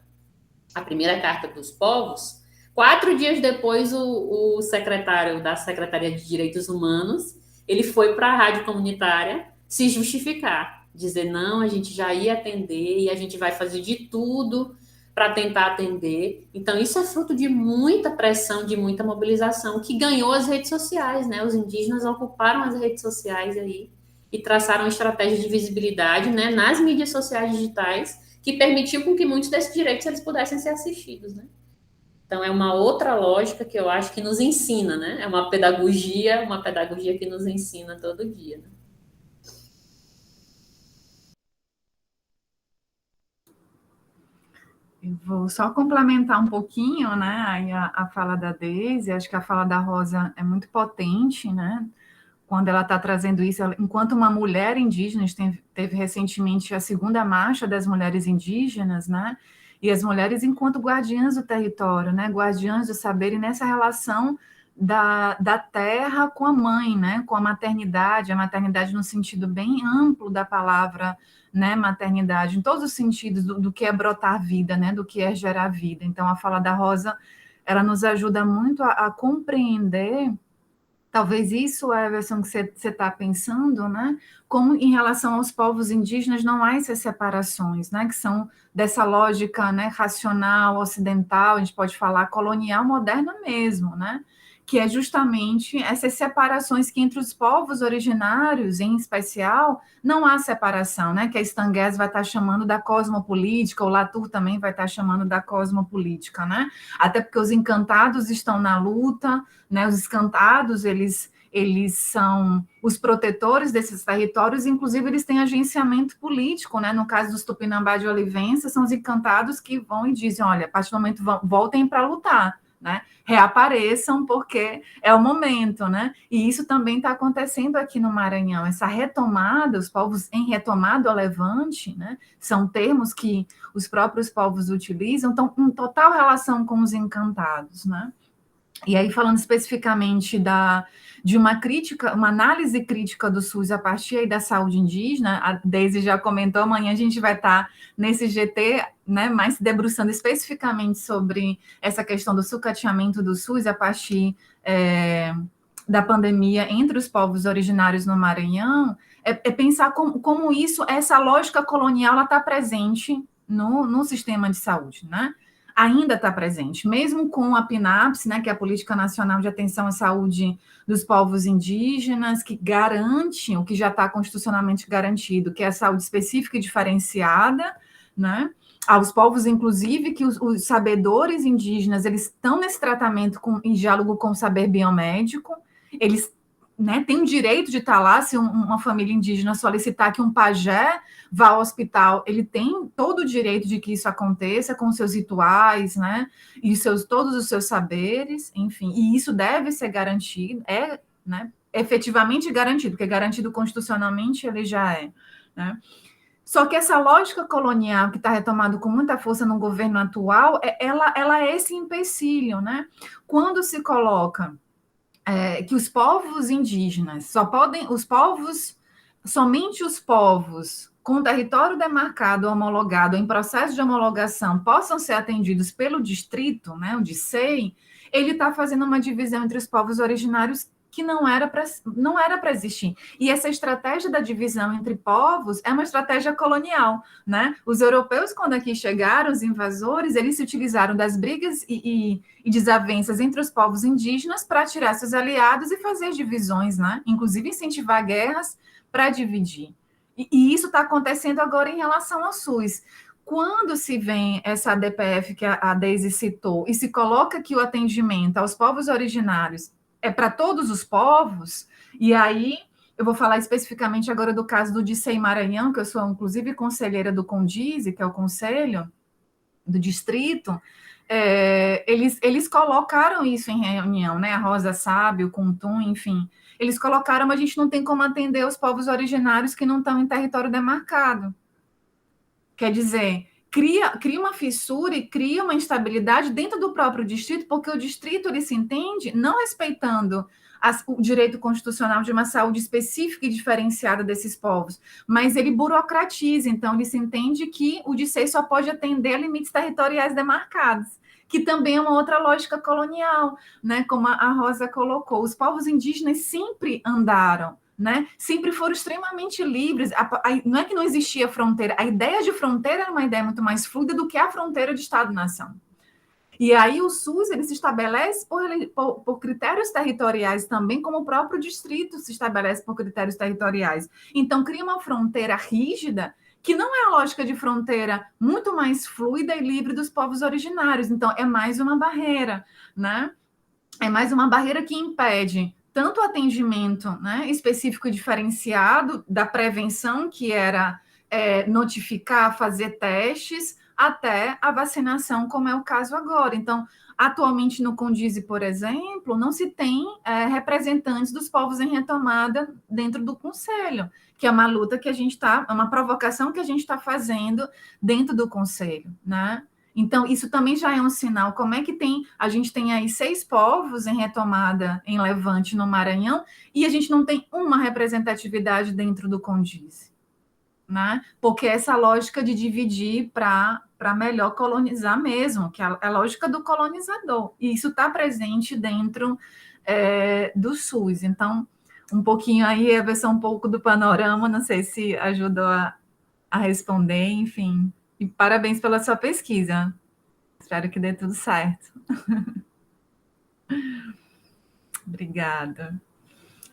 a primeira Carta dos Povos, 4 dias depois, o secretário da Secretaria de Direitos Humanos, ele foi para a rádio comunitária se justificar, dizer, não, a gente já ia atender e a gente vai fazer de tudo para tentar atender. Então, isso é fruto de muita pressão, de muita mobilização, que ganhou as redes sociais, né? Os indígenas ocuparam as redes sociais aí e traçaram estratégias de visibilidade, né, nas mídias sociais digitais, que permitiu com que muitos desses direitos eles pudessem ser assistidos, né? Então, é uma outra lógica que eu acho que nos ensina, né? É uma pedagogia que nos ensina todo dia, né? Eu vou só complementar um pouquinho, né, aí a fala da Deise, acho que a fala da Rosa é muito potente, né, quando ela está trazendo isso, enquanto uma mulher indígena, a gente teve recentemente a segunda marcha das mulheres indígenas, né, e as mulheres enquanto guardiãs do território, né, guardiãs do saber, e nessa relação da terra com a mãe, né, com a maternidade no sentido bem amplo da palavra, né, maternidade, em todos os sentidos do que é brotar vida, né, do que é gerar vida. Então, a fala da Rosa, ela nos ajuda muito a compreender, talvez isso é a versão que você está pensando, né, como em relação aos povos indígenas não há essas separações, né, que são dessa lógica, né, racional, ocidental, a gente pode falar colonial, moderna mesmo, né, que é justamente essas separações que entre os povos originários, em especial, não há separação, né? Que a Stan Getz vai estar chamando da cosmopolítica, o Latour também vai estar chamando da cosmopolítica, né? Até porque os encantados estão na luta, né? Os encantados, eles são os protetores desses territórios, inclusive eles têm agenciamento político, né? No caso dos Tupinambá de Olivença, são os encantados que vão e dizem, olha, a partir do momento voltem para lutar, né? Reapareçam porque é o momento, né? E isso também está acontecendo aqui no Maranhão, essa retomada, os povos em retomada ao levante, né? São termos que os próprios povos utilizam, estão em total relação com os encantados, né? E aí, falando especificamente de uma crítica, uma análise crítica do SUS a partir aí da saúde indígena, a Deise já comentou, amanhã a gente vai estar nesse GT, né, mais se debruçando especificamente sobre essa questão do sucateamento do SUS a partir da pandemia entre os povos originários no Maranhão, é pensar como isso, essa lógica colonial, ela está presente no sistema de saúde, né? Ainda está presente, mesmo com a PNAPS, né, que é a Política Nacional de Atenção à Saúde dos Povos Indígenas, que garante o que já está constitucionalmente garantido, que é a saúde específica e diferenciada, né, aos povos, inclusive, que os sabedores indígenas, eles estão nesse tratamento em diálogo com o saber biomédico, eles, né, têm o direito de estar lá, se uma família indígena solicitar que um pajé vá ao hospital, ele tem todo o direito de que isso aconteça com seus rituais, né, e todos os seus saberes, enfim, e isso deve ser garantido, né, efetivamente garantido, porque garantido constitucionalmente ele já é, né. Só que essa lógica colonial que está retomada com muita força no governo atual, ela é esse empecilho, né, quando se coloca que os povos indígenas somente os povos com território demarcado, homologado, em processo de homologação, possam ser atendidos pelo distrito, né, o DICEI, ele está fazendo uma divisão entre os povos originários que não era para existir. E essa estratégia da divisão entre povos é uma estratégia colonial, né? Os europeus, quando aqui chegaram, os invasores, eles se utilizaram das brigas e desavenças entre os povos indígenas para tirar seus aliados e fazer divisões, né? Inclusive incentivar guerras para dividir. E isso está acontecendo agora em relação ao SUS. Quando se vem essa DPF que a Deise citou e se coloca que o atendimento aos povos originários é para todos os povos, e aí eu vou falar especificamente agora do caso do DICEI Maranhão, que eu sou, inclusive, conselheira do CONDISE, que é o conselho do distrito, eles colocaram isso em reunião, né? A Rosa sabe, o Kuntum, enfim, eles colocaram, mas a gente não tem como atender os povos originários que não estão em território demarcado. Quer dizer, cria uma fissura e cria uma instabilidade dentro do próprio distrito, porque o distrito ele se entende não respeitando o direito constitucional de uma saúde específica e diferenciada desses povos, mas ele burocratiza, então ele se entende que o DICEI só pode atender a limites territoriais demarcados, que também é uma outra lógica colonial, né? Como a Rosa colocou, os povos indígenas sempre andaram, né? Sempre foram extremamente livres. Não é que não existia fronteira, a ideia de fronteira era uma ideia muito mais fluida do que a fronteira de Estado-nação. E aí o SUS ele se estabelece por critérios territoriais também, como o próprio distrito se estabelece por critérios territoriais. Então, cria uma fronteira rígida, que não é a lógica de fronteira muito mais fluida e livre dos povos originários. Então, é mais uma barreira, né? É mais uma barreira que impede tanto o atendimento, né, específico e diferenciado da prevenção, que era notificar, fazer testes, até a vacinação, como é o caso agora. Então, atualmente no CONDISE, por exemplo, não se tem representantes dos povos em retomada dentro do Conselho, que é uma luta que a gente está, é uma provocação que a gente está fazendo dentro do Conselho, né? Então, isso também já é um sinal. Como é que a gente tem aí 6 povos em retomada em Levante, no Maranhão, e a gente não tem uma representatividade dentro do CONDISE, né? Porque essa lógica de dividir para melhor colonizar mesmo, que é a lógica do colonizador, e isso está presente dentro do SUS. Então, um pouquinho aí, vai ser um pouco do panorama, não sei se ajudou a responder, enfim. E parabéns pela sua pesquisa. Espero que dê tudo certo. Obrigada.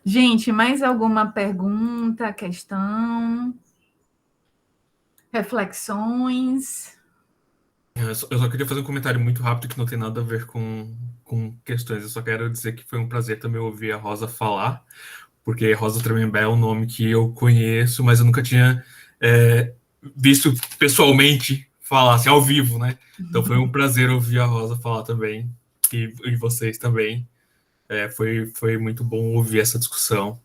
Gente, mais alguma pergunta, questão? Reflexões? Eu só queria fazer um comentário muito rápido que não tem nada a ver com questões. Eu só quero dizer que foi um prazer também ouvir a Rosa falar, porque Rosa Tremembé é um nome que eu conheço, mas eu nunca tinha visto pessoalmente falar, assim, ao vivo, né? Então foi um prazer ouvir a Rosa falar também, e vocês também. Foi muito bom ouvir essa discussão.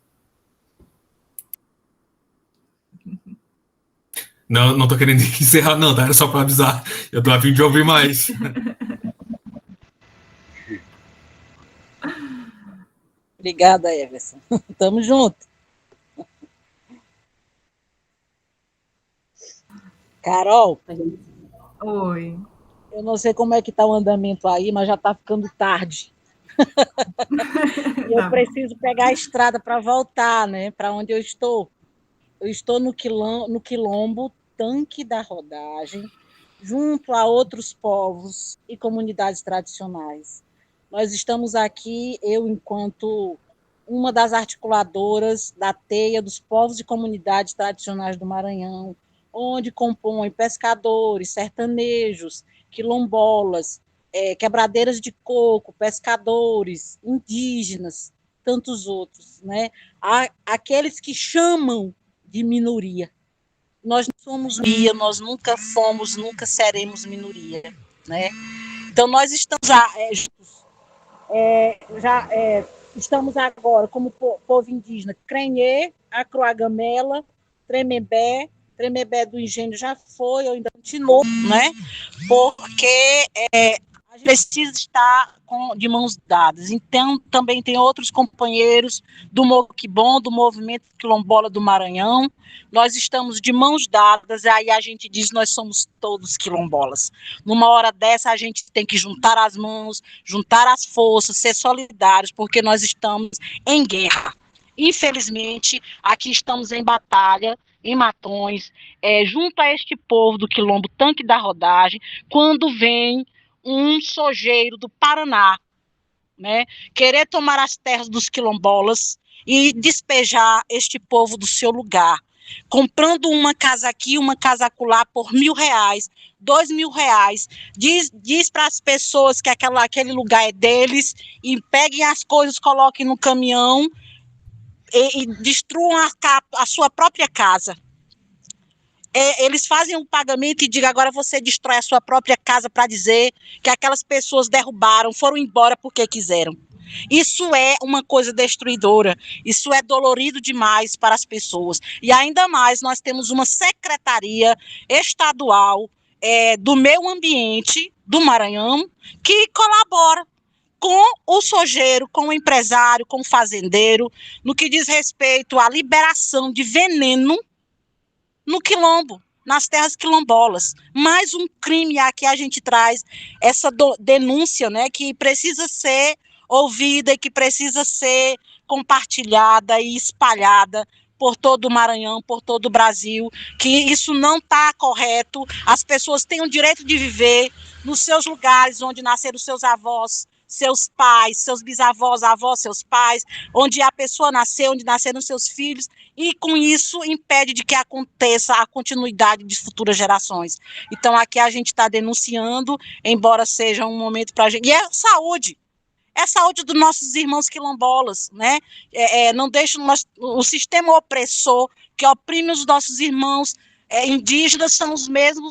Não tô querendo encerrar, não, tá? Era só para avisar. Eu tô a fim de ouvir mais. Obrigada, Everson. Tamo junto. Carol, Oi. eu não sei como é que está o andamento aí, mas já está ficando tarde. E eu preciso pegar a estrada para voltar, né? Para onde eu estou. Eu estou no quilombo Tanque da Rodagem, junto a outros povos e comunidades tradicionais. Nós estamos aqui, eu enquanto uma das articuladoras da teia dos povos e comunidades tradicionais do Maranhão, onde compõem pescadores, sertanejos, quilombolas, quebradeiras de coco, pescadores, indígenas, tantos outros, né? Há aqueles que chamam de minoria. Nós não somos minoria, nós nunca fomos, nunca seremos minoria, né? Então nós estamos estamos agora como povo indígena Crenhê, Acroagamela, Tremembé do Engenho já foi, eu ainda continuo, né? Porque a gente precisa estar de mãos dadas. Então, também tem outros companheiros do Moquibom, do Movimento Quilombola do Maranhão. Nós estamos de mãos dadas, e aí a gente diz nós somos todos quilombolas. Numa hora dessa, a gente tem que juntar as mãos, juntar as forças, ser solidários, porque nós estamos em guerra. Infelizmente, aqui estamos em batalha, em matões, junto a este povo do quilombo Tanque da Rodagem, quando vem um sojeiro do Paraná, né, querer tomar as terras dos quilombolas e despejar este povo do seu lugar, comprando uma casa aqui, uma casa acolá por R$1.000, R$2.000, diz para as pessoas que aquele lugar é deles, e peguem as coisas, coloquem no caminhão e destruam a sua própria casa. Eles fazem um pagamento e digam, agora você destrói a sua própria casa para dizer que aquelas pessoas derrubaram, foram embora porque quiseram. Isso é uma coisa destruidora, isso é dolorido demais para as pessoas. E ainda mais, nós temos uma secretaria estadual do meio ambiente do Maranhão que colabora com o sojeiro, com o empresário, com o fazendeiro, no que diz respeito à liberação de veneno no quilombo, nas terras quilombolas. Mais um crime aqui a gente traz essa denúncia, né, que precisa ser ouvida e que precisa ser compartilhada e espalhada por todo o Maranhão, por todo o Brasil, que isso não está correto. As pessoas têm o direito de viver nos seus lugares onde nasceram seus avós, seus pais, seus bisavós, avós, seus pais, onde a pessoa nasceu, onde nasceram seus filhos, e com isso impede de que aconteça a continuidade de futuras gerações. Então aqui a gente está denunciando, embora seja um momento para a gente, e é saúde dos nossos irmãos quilombolas, né? Não deixa o sistema opressor que oprime os nossos irmãos indígenas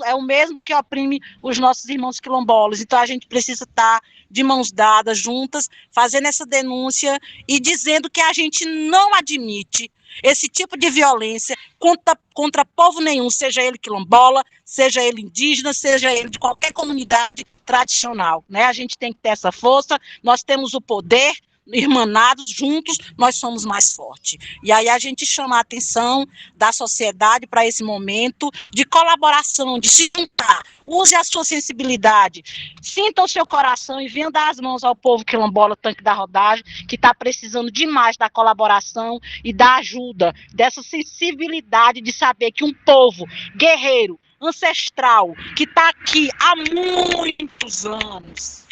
é o mesmo que oprime os nossos irmãos quilombolas. Então a gente precisa estar de mãos dadas, juntas, fazendo essa denúncia e dizendo que a gente não admite esse tipo de violência contra povo nenhum, seja ele quilombola, seja ele indígena, seja ele de qualquer comunidade tradicional, né? A gente tem que ter essa força, nós temos o poder, irmanados, juntos, nós somos mais fortes. E aí a gente chama a atenção da sociedade para esse momento de colaboração, de se juntar. Use a sua sensibilidade, sinta o seu coração e venha dar as mãos ao povo quilombola Tanque da Rodagem, que está precisando demais da colaboração e da ajuda, dessa sensibilidade de saber que um povo guerreiro, ancestral, que está aqui há muitos anos,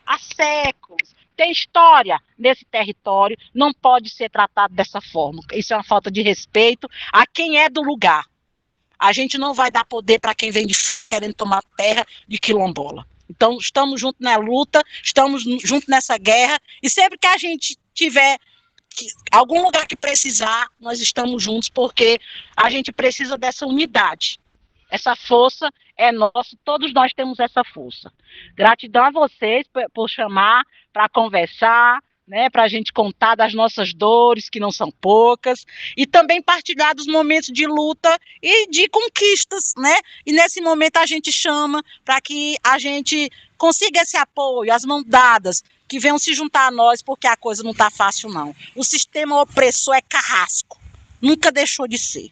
há séculos, tem história nesse território, não pode ser tratado dessa forma. Isso é uma falta de respeito a quem é do lugar. A gente não vai dar poder para quem vem de querendo tomar terra de quilombola. Então, estamos juntos na luta, estamos juntos nessa guerra, e sempre que a gente tiver algum lugar que precisar, nós estamos juntos, porque a gente precisa dessa unidade. Essa força é nossa, todos nós temos essa força. Gratidão a vocês por chamar para conversar, né, para a gente contar das nossas dores, que não são poucas, e também partilhar dos momentos de luta e de conquistas, né? E nesse momento a gente chama para que a gente consiga esse apoio, as mãos dadas, que venham se juntar a nós, porque a coisa não está fácil, não. O sistema opressor é carrasco, nunca deixou de ser.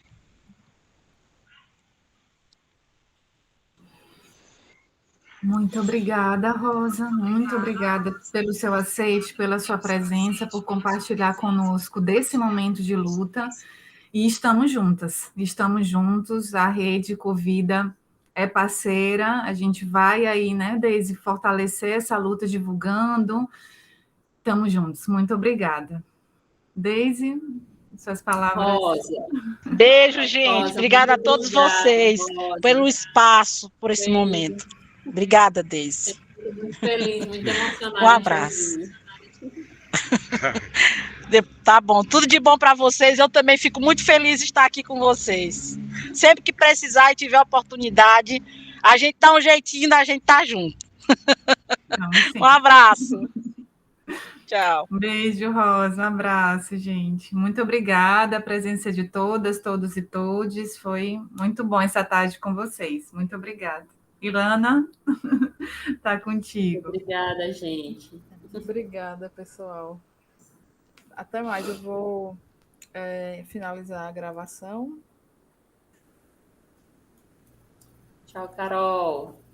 Muito obrigada, Rosa. Muito obrigada pelo seu aceite, pela sua presença, por compartilhar conosco desse momento de luta. E estamos juntas, estamos juntos. A Rede Covida é parceira. A gente vai aí, né, Deise, fortalecer essa luta divulgando. Estamos juntos. Muito obrigada. Deise, suas palavras. Rosa. Beijo, gente. Rosa, Obrigada a todos vocês Rosa. pelo espaço, por esse momento. Obrigada, Deise. Muito feliz, muito emocionada. Um abraço. Tá bom, tudo de bom para vocês. Eu também fico muito feliz de estar aqui com vocês. Sempre que precisar e tiver oportunidade, a gente dá um jeitinho da gente estar junto. Um abraço. Tchau. Beijo, Rosa. Um abraço, gente. Muito obrigada. A presença de todas, todos e todes. Foi muito bom essa tarde com vocês. Muito obrigada. Ilana, tá contigo. Obrigada, gente. Obrigada, pessoal. Até mais. Eu vou finalizar a gravação. Tchau, Carol.